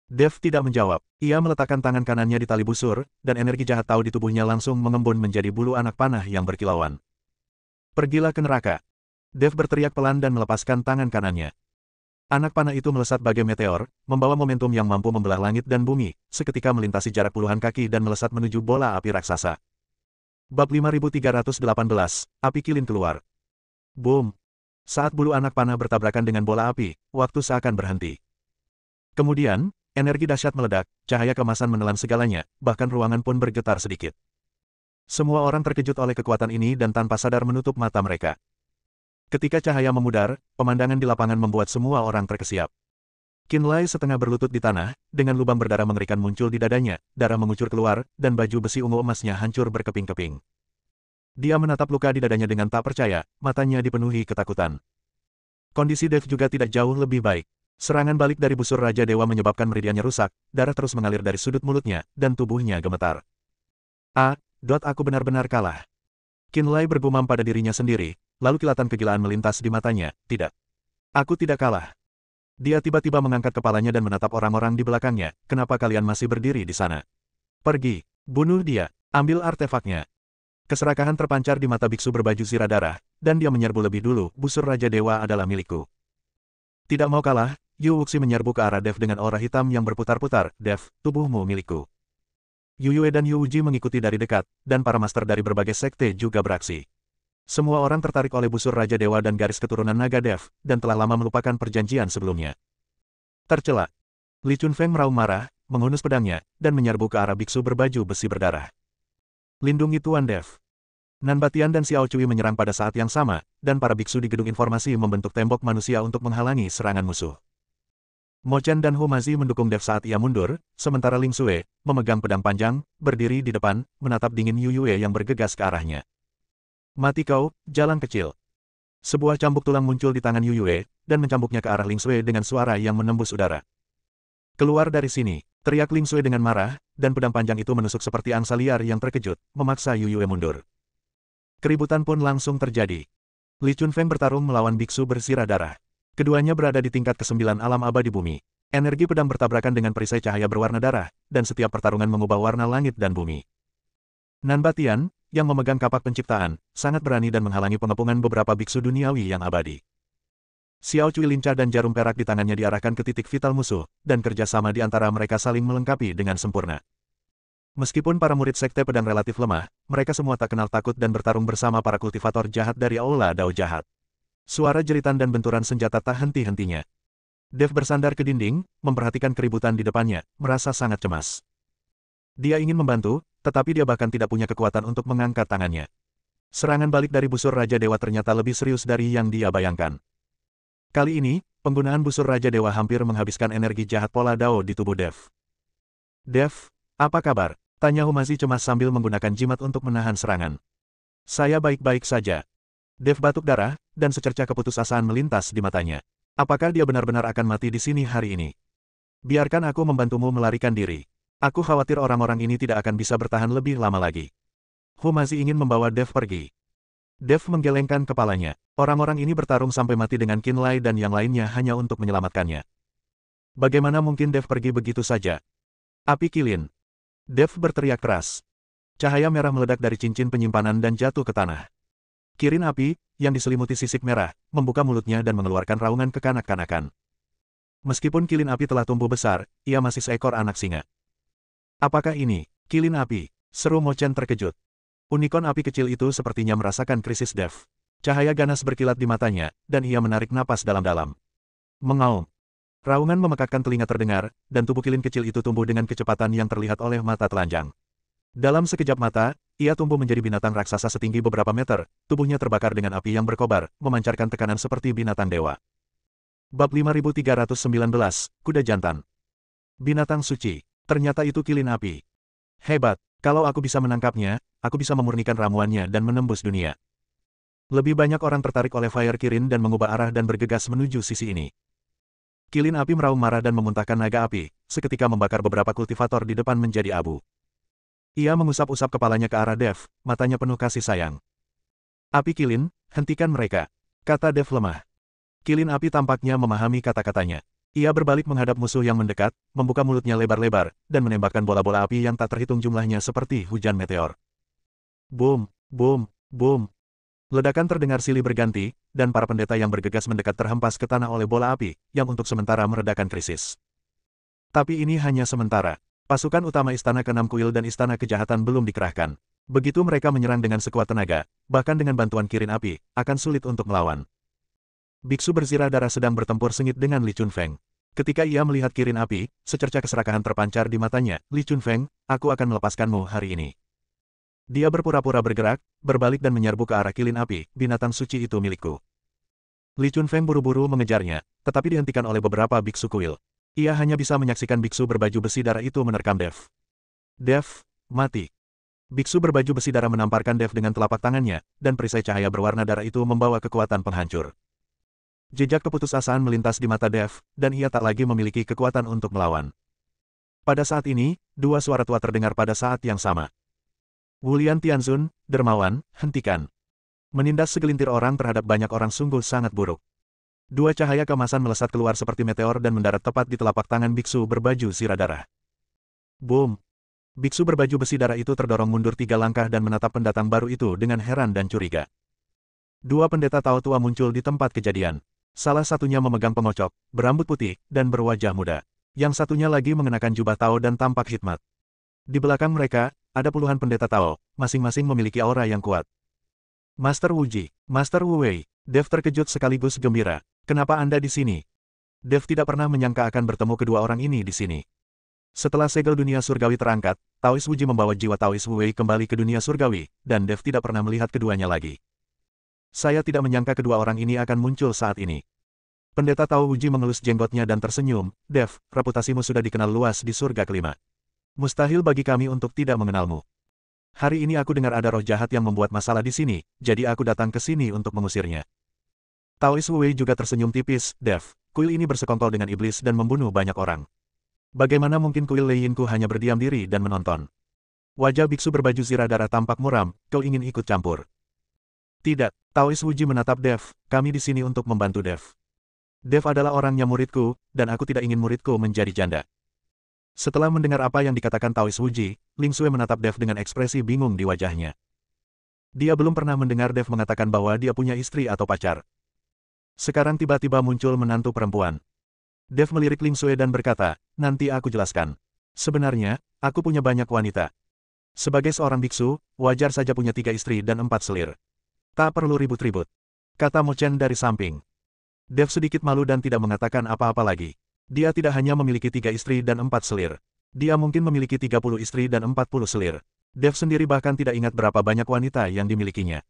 Dev tidak menjawab. Ia meletakkan tangan kanannya di tali busur, dan energi jahat tahu di tubuhnya langsung mengembun menjadi bulu anak panah yang berkilauan. Pergilah ke neraka. Dev berteriak pelan dan melepaskan tangan kanannya. Anak panah itu melesat bagai meteor, membawa momentum yang mampu membelah langit dan bumi, seketika melintasi jarak puluhan kaki dan melesat menuju bola api raksasa. Bab 5318, Api Kilin keluar. Boom! Saat bulu anak panah bertabrakan dengan bola api, waktu seakan berhenti. Kemudian, energi dahsyat meledak, cahaya kemasan menelan segalanya, bahkan ruangan pun bergetar sedikit. Semua orang terkejut oleh kekuatan ini dan tanpa sadar menutup mata mereka. Ketika cahaya memudar, pemandangan di lapangan membuat semua orang terkesiap. Qinlai setengah berlutut di tanah, dengan lubang berdarah mengerikan muncul di dadanya, darah mengucur keluar, dan baju besi ungu emasnya hancur berkeping-keping. Dia menatap luka di dadanya dengan tak percaya, matanya dipenuhi ketakutan. Kondisi Dev juga tidak jauh lebih baik. Serangan balik dari busur Raja Dewa menyebabkan meridiannya rusak, darah terus mengalir dari sudut mulutnya, dan tubuhnya gemetar. Aku benar-benar kalah. Qinlai bergumam pada dirinya sendiri, lalu kilatan kegilaan melintas di matanya, tidak. Aku tidak kalah. Dia tiba-tiba mengangkat kepalanya dan menatap orang-orang di belakangnya, kenapa kalian masih berdiri di sana? Pergi, bunuh dia, ambil artefaknya. Keserakahan terpancar di mata biksu berbaju zirah darah, dan dia menyerbu lebih dulu, busur Raja Dewa adalah milikku. Tidak mau kalah, Yu Wuxi menyerbu ke arah Dev dengan aura hitam yang berputar-putar, Dev, tubuhmu milikku. Yu Yue dan Yu Wuji mengikuti dari dekat, dan para master dari berbagai sekte juga beraksi. Semua orang tertarik oleh busur Raja Dewa dan garis keturunan naga Dev, dan telah lama melupakan perjanjian sebelumnya. Tercela. Li Chunfeng meraung marah, menghunus pedangnya, dan menyerbu ke arah biksu berbaju besi berdarah. Lindungi Tuan Dev. Nan Batian dan Xiao Cui menyerang pada saat yang sama, dan para biksu di gedung informasi membentuk tembok manusia untuk menghalangi serangan musuh. Mo Chen dan Hu Mazi mendukung Dev saat ia mundur, sementara Ling Xue, memegang pedang panjang, berdiri di depan, menatap dingin Yu Yue yang bergegas ke arahnya. Mati kau, jalan kecil. Sebuah cambuk tulang muncul di tangan Yu Yue, dan mencambuknya ke arah Ling Xue dengan suara yang menembus udara. Keluar dari sini, teriak Ling Xue dengan marah, dan pedang panjang itu menusuk seperti angsa liar yang terkejut, memaksa Yu Yue mundur. Keributan pun langsung terjadi. Li Chunfeng bertarung melawan biksu bersirah darah. Keduanya berada di tingkat ke-9 alam abadi bumi. Energi pedang bertabrakan dengan perisai cahaya berwarna darah, dan setiap pertarungan mengubah warna langit dan bumi. Nan Batian, yang memegang kapak penciptaan, sangat berani dan menghalangi pengepungan beberapa biksu duniawi yang abadi. Xiao Cui lincah dan jarum perak di tangannya diarahkan ke titik vital musuh, dan kerjasama di antara mereka saling melengkapi dengan sempurna. Meskipun para murid sekte pedang relatif lemah, mereka semua tak kenal takut dan bertarung bersama para kultivator jahat dari Aula Dao Jahat. Suara jeritan dan benturan senjata tak henti-hentinya. Dev bersandar ke dinding, memperhatikan keributan di depannya, merasa sangat cemas. Dia ingin membantu, tetapi dia bahkan tidak punya kekuatan untuk mengangkat tangannya. Serangan balik dari busur Raja Dewa ternyata lebih serius dari yang dia bayangkan. Kali ini, penggunaan busur Raja Dewa hampir menghabiskan energi jahat pola Dao di tubuh Dev. Dev, apa kabar? Tanya Hu Mazi cemas sambil menggunakan jimat untuk menahan serangan. Saya baik-baik saja. Dev batuk darah, dan secerca keputusasaan melintas di matanya. Apakah dia benar-benar akan mati di sini hari ini? Biarkan aku membantumu melarikan diri. Aku khawatir orang-orang ini tidak akan bisa bertahan lebih lama lagi. Hu Mazi ingin membawa Dev pergi. Dev menggelengkan kepalanya. Orang-orang ini bertarung sampai mati dengan Qin Lai dan yang lainnya hanya untuk menyelamatkannya. Bagaimana mungkin Dev pergi begitu saja? Api kilin. Dev berteriak keras. Cahaya merah meledak dari cincin penyimpanan dan jatuh ke tanah. Kirin api, yang diselimuti sisik merah, membuka mulutnya dan mengeluarkan raungan kekanak-kanakan. Meskipun kilin api telah tumbuh besar, ia masih seekor anak singa. Apakah ini, kilin api? Seru Mo Chen terkejut. Unicorn api kecil itu sepertinya merasakan krisis Dev. Cahaya ganas berkilat di matanya, dan ia menarik napas dalam-dalam. Mengaum. Raungan memekakkan telinga terdengar, dan tubuh kilin kecil itu tumbuh dengan kecepatan yang terlihat oleh mata telanjang. Dalam sekejap mata, ia tumbuh menjadi binatang raksasa setinggi beberapa meter, tubuhnya terbakar dengan api yang berkobar, memancarkan tekanan seperti binatang dewa. Bab 5319, Kuda Jantan. Binatang suci. Ternyata itu kilin api. Hebat, kalau aku bisa menangkapnya, aku bisa memurnikan ramuannya dan menembus dunia. Lebih banyak orang tertarik oleh Fire Kirin dan mengubah arah dan bergegas menuju sisi ini. Kilin api meraung marah dan memuntahkan naga api, seketika membakar beberapa kultivator di depan menjadi abu. Ia mengusap-usap kepalanya ke arah Dev, matanya penuh kasih sayang. Api kilin, hentikan mereka, kata Dev lemah. Kilin api tampaknya memahami kata-katanya. Ia berbalik menghadap musuh yang mendekat, membuka mulutnya lebar-lebar, dan menembakkan bola-bola api yang tak terhitung jumlahnya seperti hujan meteor. Boom, boom, boom. Ledakan terdengar silih berganti, dan para pendeta yang bergegas mendekat terhempas ke tanah oleh bola api, yang untuk sementara meredakan krisis. Tapi ini hanya sementara. Pasukan utama Istana Keenam Kuil dan Istana Kejahatan belum dikerahkan. Begitu mereka menyerang dengan sekuat tenaga, bahkan dengan bantuan kirin api, akan sulit untuk melawan. Biksu bersirah darah sedang bertempur sengit dengan Li Chunfeng. Ketika ia melihat kirin api, secerca keserakahan terpancar di matanya. Li Chunfeng, aku akan melepaskanmu hari ini. Dia berpura-pura bergerak, berbalik dan menyerbu ke arah kilin api, binatang suci itu milikku. Li Chunfeng buru-buru mengejarnya, tetapi dihentikan oleh beberapa biksu kuil. Ia hanya bisa menyaksikan biksu berbaju besi darah itu menerkam Dev. Dev, mati. Biksu berbaju besi darah menamparkan Dev dengan telapak tangannya, dan perisai cahaya berwarna darah itu membawa kekuatan penghancur. Jejak keputusasaan melintas di mata Dev, dan ia tak lagi memiliki kekuatan untuk melawan. Pada saat ini, dua suara tua terdengar pada saat yang sama. Wulian Tianzun, dermawan, hentikan. Menindas segelintir orang terhadap banyak orang sungguh sangat buruk. Dua cahaya kemasan melesat keluar seperti meteor dan mendarat tepat di telapak tangan biksu berbaju sirah darah. Boom! Biksu berbaju besi darah itu terdorong mundur 3 langkah dan menatap pendatang baru itu dengan heran dan curiga. Dua pendeta Tao tua muncul di tempat kejadian. Salah satunya memegang pengocok, berambut putih, dan berwajah muda. Yang satunya lagi mengenakan jubah Tao dan tampak hikmat. Di belakang mereka, ada puluhan pendeta Tao, masing-masing memiliki aura yang kuat. Master Wuji, Master Wu Wei, Dev terkejut sekaligus gembira. Kenapa Anda di sini? Dev tidak pernah menyangka akan bertemu kedua orang ini di sini. Setelah segel dunia surgawi terangkat, Taois Wuji membawa jiwa Taois Wu Wei kembali ke dunia surgawi, dan Dev tidak pernah melihat keduanya lagi. Saya tidak menyangka kedua orang ini akan muncul saat ini. Pendeta Tao Uji mengelus jenggotnya dan tersenyum, Dev, reputasimu sudah dikenal luas di surga kelima. Mustahil bagi kami untuk tidak mengenalmu. Hari ini aku dengar ada roh jahat yang membuat masalah di sini, jadi aku datang ke sini untuk mengusirnya. Taois Wei juga tersenyum tipis, Dev, kuil ini bersekongkol dengan iblis dan membunuh banyak orang. Bagaimana mungkin kuil Leiyinku hanya berdiam diri dan menonton? Wajah biksu berbaju zirah darah tampak muram, kau ingin ikut campur. Tidak, Taois Wuji menatap Dev, kami di sini untuk membantu Dev. Dev adalah orangnya muridku, dan aku tidak ingin muridku menjadi janda. Setelah mendengar apa yang dikatakan Taois Wuji, Ling Sui menatap Dev dengan ekspresi bingung di wajahnya. Dia belum pernah mendengar Dev mengatakan bahwa dia punya istri atau pacar. Sekarang tiba-tiba muncul menantu perempuan. Dev melirik Ling Sui dan berkata, nanti aku jelaskan. Sebenarnya, aku punya banyak wanita. Sebagai seorang biksu, wajar saja punya 3 istri dan 4 selir. Tak perlu ribut-ribut. Kata Mo Chen dari samping. Dev sedikit malu dan tidak mengatakan apa-apa lagi. Dia tidak hanya memiliki 3 istri dan 4 selir. Dia mungkin memiliki 30 istri dan 40 selir. Dev sendiri bahkan tidak ingat berapa banyak wanita yang dimilikinya.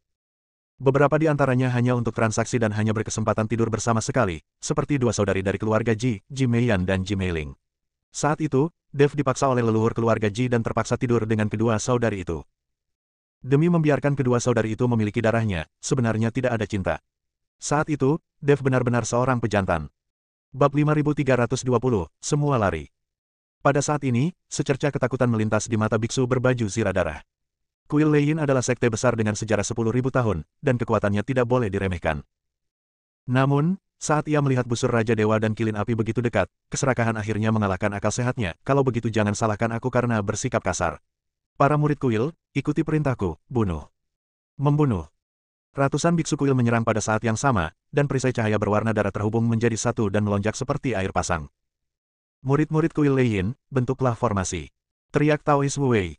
Beberapa di antaranya hanya untuk transaksi dan hanya berkesempatan tidur bersama sekali, seperti 2 saudari dari keluarga Ji, Ji Meiyan dan Ji Meiling. Saat itu, Dev dipaksa oleh leluhur keluarga Ji dan terpaksa tidur dengan kedua saudari itu. Demi membiarkan kedua saudari itu memiliki darahnya, sebenarnya tidak ada cinta. Saat itu, Dev benar-benar seorang pejantan. Bab 5320, semua lari. Pada saat ini, secerca ketakutan melintas di mata biksu berbaju zirah darah. Kuil Leiyin adalah sekte besar dengan sejarah 10.000 tahun, dan kekuatannya tidak boleh diremehkan. Namun, saat ia melihat busur Raja Dewa dan kilin api begitu dekat, keserakahan akhirnya mengalahkan akal sehatnya, kalau begitu jangan salahkan aku karena bersikap kasar. Para murid kuil, ikuti perintahku, bunuh. Membunuh. Ratusan biksu kuil menyerang pada saat yang sama, dan perisai cahaya berwarna darah terhubung menjadi satu dan melonjak seperti air pasang. Murid-murid kuil Leiyin, bentuklah formasi. Teriak Taois Wei.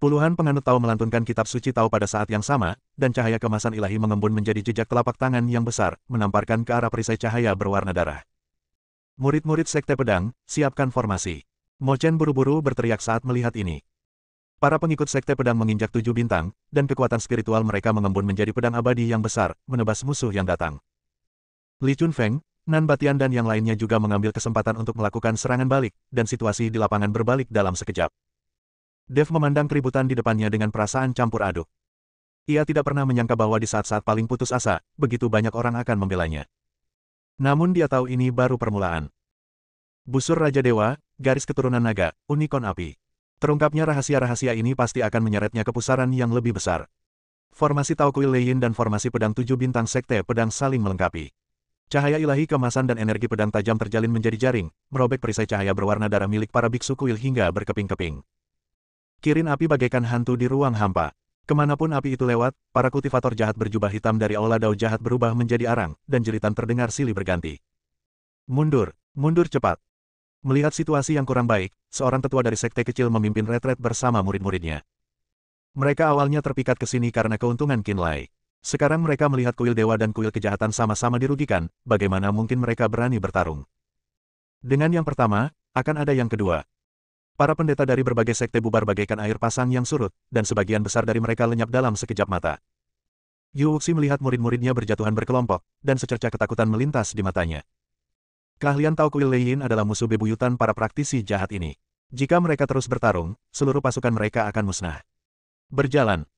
Puluhan penganut Tao melantunkan kitab suci Tao pada saat yang sama, dan cahaya kemasan ilahi mengembun menjadi jejak telapak tangan yang besar, menamparkan ke arah perisai cahaya berwarna darah. Murid-murid sekte pedang, siapkan formasi. Mo Chen buru-buru berteriak saat melihat ini. Para pengikut sekte pedang menginjak 7 bintang, dan kekuatan spiritual mereka mengembun menjadi pedang abadi yang besar, menebas musuh yang datang. Li Chunfeng, Nan Batian dan yang lainnya juga mengambil kesempatan untuk melakukan serangan balik, dan situasi di lapangan berbalik dalam sekejap. Dev memandang keributan di depannya dengan perasaan campur aduk. Ia tidak pernah menyangka bahwa di saat-saat paling putus asa, begitu banyak orang akan membelanya. Namun dia tahu ini baru permulaan. Busur Raja Dewa, garis keturunan naga, unicorn api. Terungkapnya rahasia-rahasia ini pasti akan menyeretnya ke pusaran yang lebih besar. Formasi Tao Kuil Leiyin dan formasi pedang 7 bintang sekte pedang saling melengkapi. Cahaya ilahi kemasan dan energi pedang tajam terjalin menjadi jaring, merobek perisai cahaya berwarna darah milik para biksu kuil hingga berkeping-keping. Kirin api bagaikan hantu di ruang hampa. Kemanapun api itu lewat, para kultivator jahat berjubah hitam dari aula dao jahat berubah menjadi arang, dan jeritan terdengar silih berganti. Mundur, mundur cepat. Melihat situasi yang kurang baik, seorang tetua dari sekte kecil memimpin retret bersama murid-muridnya. Mereka awalnya terpikat ke sini karena keuntungan Qinlai. Sekarang mereka melihat kuil dewa dan kuil kejahatan sama-sama dirugikan, bagaimana mungkin mereka berani bertarung. Dengan yang pertama, akan ada yang kedua. Para pendeta dari berbagai sekte bubar bagaikan air pasang yang surut, dan sebagian besar dari mereka lenyap dalam sekejap mata. Yu Wuxi melihat murid-muridnya berjatuhan berkelompok, dan secerca ketakutan melintas di matanya. Keahlian Tao Kuil Leiyin adalah musuh bebuyutan para praktisi jahat ini. Jika mereka terus bertarung, seluruh pasukan mereka akan musnah. Berjalan.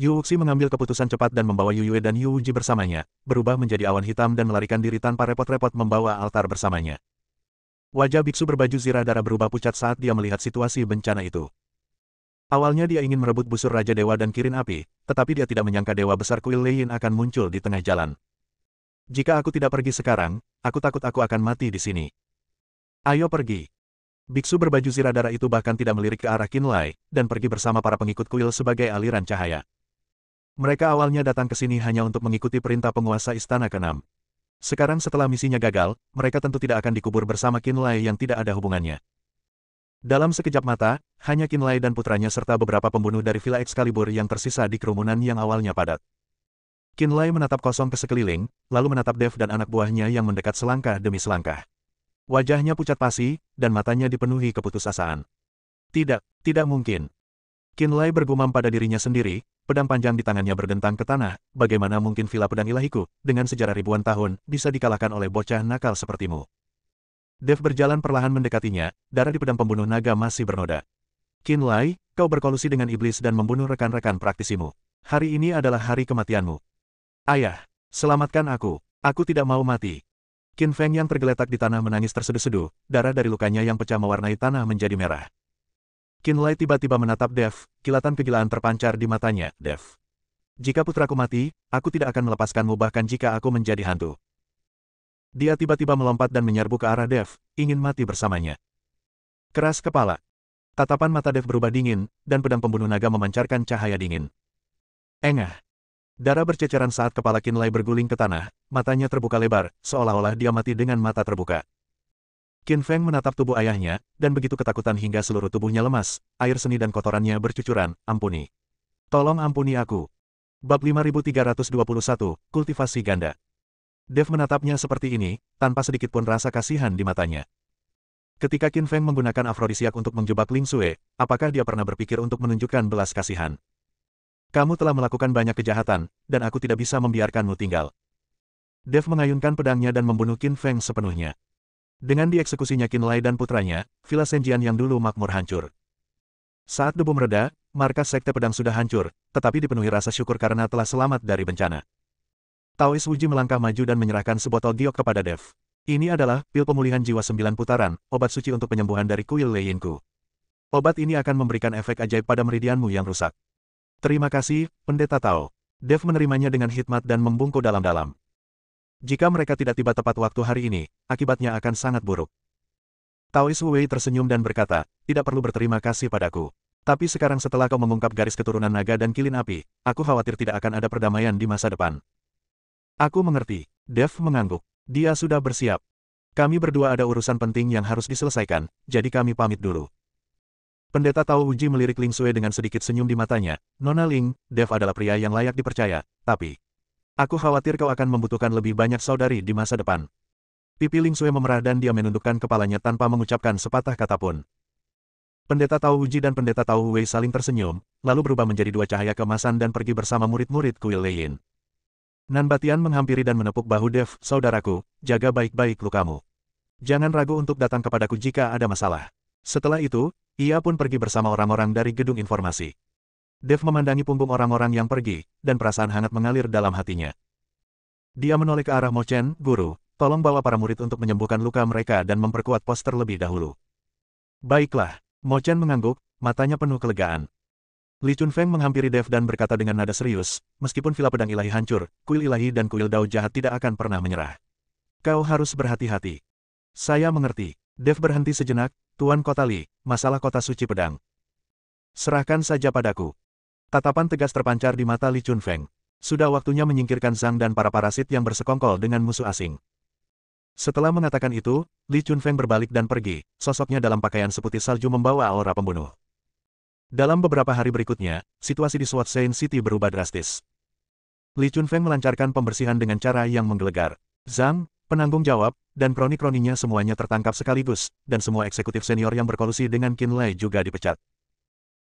Yu Wuxi mengambil keputusan cepat dan membawa Yu Yue dan Yu Wuji bersamanya, berubah menjadi awan hitam dan melarikan diri tanpa repot-repot membawa altar bersamanya. Wajah biksu berbaju zirah darah berubah pucat saat dia melihat situasi bencana itu. Awalnya dia ingin merebut busur Raja Dewa dan Kirin Api, tetapi dia tidak menyangka Dewa Besar Kuil Leiyin akan muncul di tengah jalan. Jika aku tidak pergi sekarang, aku takut aku akan mati di sini. Ayo pergi. Biksu berbaju zirah darah itu bahkan tidak melirik ke arah Qinlai, dan pergi bersama para pengikut kuil sebagai aliran cahaya. Mereka awalnya datang ke sini hanya untuk mengikuti perintah penguasa Istana ke-6. Sekarang setelah misinya gagal, mereka tentu tidak akan dikubur bersama Qinlai yang tidak ada hubungannya. Dalam sekejap mata, hanya Qinlai dan putranya serta beberapa pembunuh dari Villa Excalibur yang tersisa di kerumunan yang awalnya padat. Qinlai menatap kosong ke sekeliling, lalu menatap Dev dan anak buahnya yang mendekat selangkah demi selangkah. Wajahnya pucat pasi, dan matanya dipenuhi keputusasaan. Tidak, tidak mungkin. Qinlai bergumam pada dirinya sendiri, pedang panjang di tangannya berdentang ke tanah. Bagaimana mungkin villa pedang ilahiku, dengan sejarah ribuan tahun, bisa dikalahkan oleh bocah nakal sepertimu? Dev berjalan perlahan mendekatinya, darah di pedang pembunuh naga masih bernoda. Qinlai, kau berkolusi dengan iblis dan membunuh rekan-rekan praktisimu. Hari ini adalah hari kematianmu. Ayah, selamatkan aku. Aku tidak mau mati. Qin Feng yang tergeletak di tanah menangis terseduh-seduh, darah dari lukanya yang pecah mewarnai tanah menjadi merah. Qinlai tiba-tiba menatap Dev, kilatan kegilaan terpancar di matanya. Dev, jika putraku mati, aku tidak akan melepaskanmu bahkan jika aku menjadi hantu. Dia tiba-tiba melompat dan menyerbu ke arah Dev, ingin mati bersamanya. Keras kepala. Tatapan mata Dev berubah dingin, dan pedang pembunuh naga memancarkan cahaya dingin. Engah. Darah berceceran saat kepala Qinlai berguling ke tanah, matanya terbuka lebar, seolah-olah dia mati dengan mata terbuka. Qin Feng menatap tubuh ayahnya, dan begitu ketakutan hingga seluruh tubuhnya lemas, air seni dan kotorannya bercucuran, ampuni. Tolong ampuni aku. Bab 5321, Kultivasi Ganda. Dev menatapnya seperti ini, tanpa sedikit pun rasa kasihan di matanya. Ketika Qin Feng menggunakan afrodisiak untuk menjebak Ling Xue, apakah dia pernah berpikir untuk menunjukkan belas kasihan? Kamu telah melakukan banyak kejahatan, dan aku tidak bisa membiarkanmu tinggal. Dev mengayunkan pedangnya dan membunuh Qin Feng sepenuhnya. Dengan dieksekusinya Qinlai dan putranya, Villa Senjian yang dulu makmur hancur. Saat debu mereda, markas Sekte Pedang sudah hancur, tetapi dipenuhi rasa syukur karena telah selamat dari bencana. Taois Wuji melangkah maju dan menyerahkan sebotol giok kepada Dev. Ini adalah pil pemulihan jiwa 9 putaran, obat suci untuk penyembuhan dari kuil Leiyinku. Obat ini akan memberikan efek ajaib pada meridianmu yang rusak. Terima kasih, Pendeta Tao. Dev menerimanya dengan hikmat dan membungkuk dalam-dalam. Jika mereka tidak tiba tepat waktu hari ini, akibatnya akan sangat buruk. Taois Wu Wei tersenyum dan berkata, tidak perlu berterima kasih padaku. Tapi sekarang setelah kau mengungkap garis keturunan naga dan kilin api, aku khawatir tidak akan ada perdamaian di masa depan. Aku mengerti. Dev mengangguk. Dia sudah bersiap. Kami berdua ada urusan penting yang harus diselesaikan, jadi kami pamit dulu. Pendeta Tao Wuji melirik Ling Xue dengan sedikit senyum di matanya. Nona Ling, Dev adalah pria yang layak dipercaya, tapi aku khawatir kau akan membutuhkan lebih banyak saudari di masa depan. Pipi Ling Xue memerah dan dia menundukkan kepalanya tanpa mengucapkan sepatah kata pun. Pendeta Tao Wuji dan Pendeta Tao Wei saling tersenyum, lalu berubah menjadi dua cahaya keemasan dan pergi bersama murid-murid kuil Leiyin. Nan Batian menghampiri dan menepuk bahu Dev, saudaraku, jaga baik-baik lukamu. Jangan ragu untuk datang kepadaku jika ada masalah. Setelah itu, ia pun pergi bersama orang-orang dari gedung informasi. Dev memandangi punggung orang-orang yang pergi, dan perasaan hangat mengalir dalam hatinya. Dia menoleh ke arah Mo Chen, guru, tolong bawa para murid untuk menyembuhkan luka mereka dan memperkuat pos terlebih dahulu. Baiklah, Mo Chen mengangguk, matanya penuh kelegaan. Li Chunfeng menghampiri Dev dan berkata dengan nada serius, meskipun Villa Pedang Ilahi hancur, kuil ilahi dan kuil Dao jahat tidak akan pernah menyerah. Kau harus berhati-hati. Saya mengerti. Dev berhenti sejenak, Tuan Kota Li, masalah kota suci pedang. Serahkan saja padaku. Tatapan tegas terpancar di mata Li Chunfeng. Sudah waktunya menyingkirkan Zhang dan para parasit yang bersekongkol dengan musuh asing. Setelah mengatakan itu, Li Chunfeng berbalik dan pergi, sosoknya dalam pakaian seputih salju membawa aura pembunuh. Dalam beberapa hari berikutnya, situasi di Sword Saint City berubah drastis. Li Chunfeng melancarkan pembersihan dengan cara yang menggelegar. Zhang, penanggung jawab, dan kroni-kroninya semuanya tertangkap sekaligus, dan semua eksekutif senior yang berkolusi dengan Qinlai juga dipecat.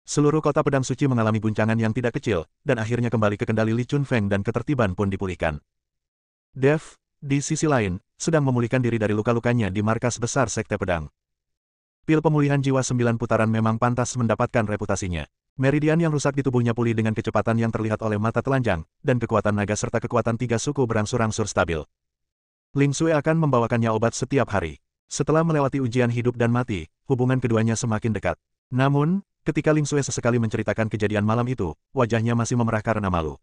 Seluruh kota pedang suci mengalami guncangan yang tidak kecil, dan akhirnya kembali ke kendali Li Chunfeng dan ketertiban pun dipulihkan. Dev, di sisi lain, sedang memulihkan diri dari luka-lukanya di markas besar Sekte Pedang. Pil pemulihan jiwa 9 putaran memang pantas mendapatkan reputasinya. Meridian yang rusak di tubuhnya pulih dengan kecepatan yang terlihat oleh mata telanjang, dan kekuatan naga serta kekuatan 3 suku berangsur-angsur stabil. Ling Xue akan membawakannya obat setiap hari. Setelah melewati ujian hidup dan mati, hubungan keduanya semakin dekat. Namun, ketika Ling Xue sesekali menceritakan kejadian malam itu, wajahnya masih memerah karena malu.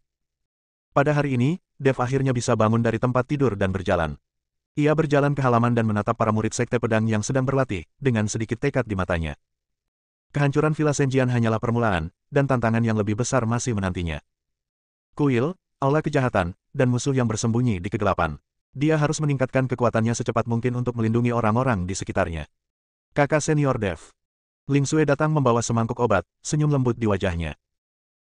Pada hari ini, Dev akhirnya bisa bangun dari tempat tidur dan berjalan. Ia berjalan ke halaman dan menatap para murid Sekte Pedang yang sedang berlatih, dengan sedikit tekad di matanya. Kehancuran Villa Senjian hanyalah permulaan, dan tantangan yang lebih besar masih menantinya. Kuil, aula kejahatan, dan musuh yang bersembunyi di kegelapan. Dia harus meningkatkan kekuatannya secepat mungkin untuk melindungi orang-orang di sekitarnya. Kakak senior Dev. Ling Xue datang membawa semangkuk obat, senyum lembut di wajahnya.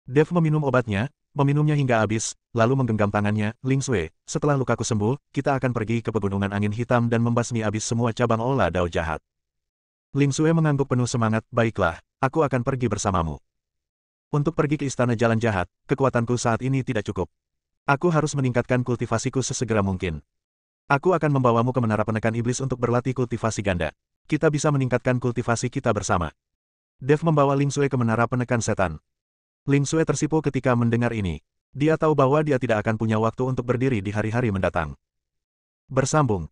Dev meminum obatnya, meminumnya hingga habis, lalu menggenggam tangannya. Ling Xue, setelah lukaku sembuh, kita akan pergi ke pegunungan angin hitam dan membasmi habis semua cabang aula Dao jahat. Ling Xue mengangguk penuh semangat, baiklah, aku akan pergi bersamamu. Untuk pergi ke Istana Jalan Jahat, kekuatanku saat ini tidak cukup. Aku harus meningkatkan kultivasiku sesegera mungkin. Aku akan membawamu ke Menara Penekan Iblis untuk berlatih kultivasi ganda. Kita bisa meningkatkan kultivasi kita bersama. Dev membawa Ling Xue ke Menara Penekan Setan. Ling Xue tersipu ketika mendengar ini. Dia tahu bahwa dia tidak akan punya waktu untuk berdiri di hari-hari mendatang. Bersambung.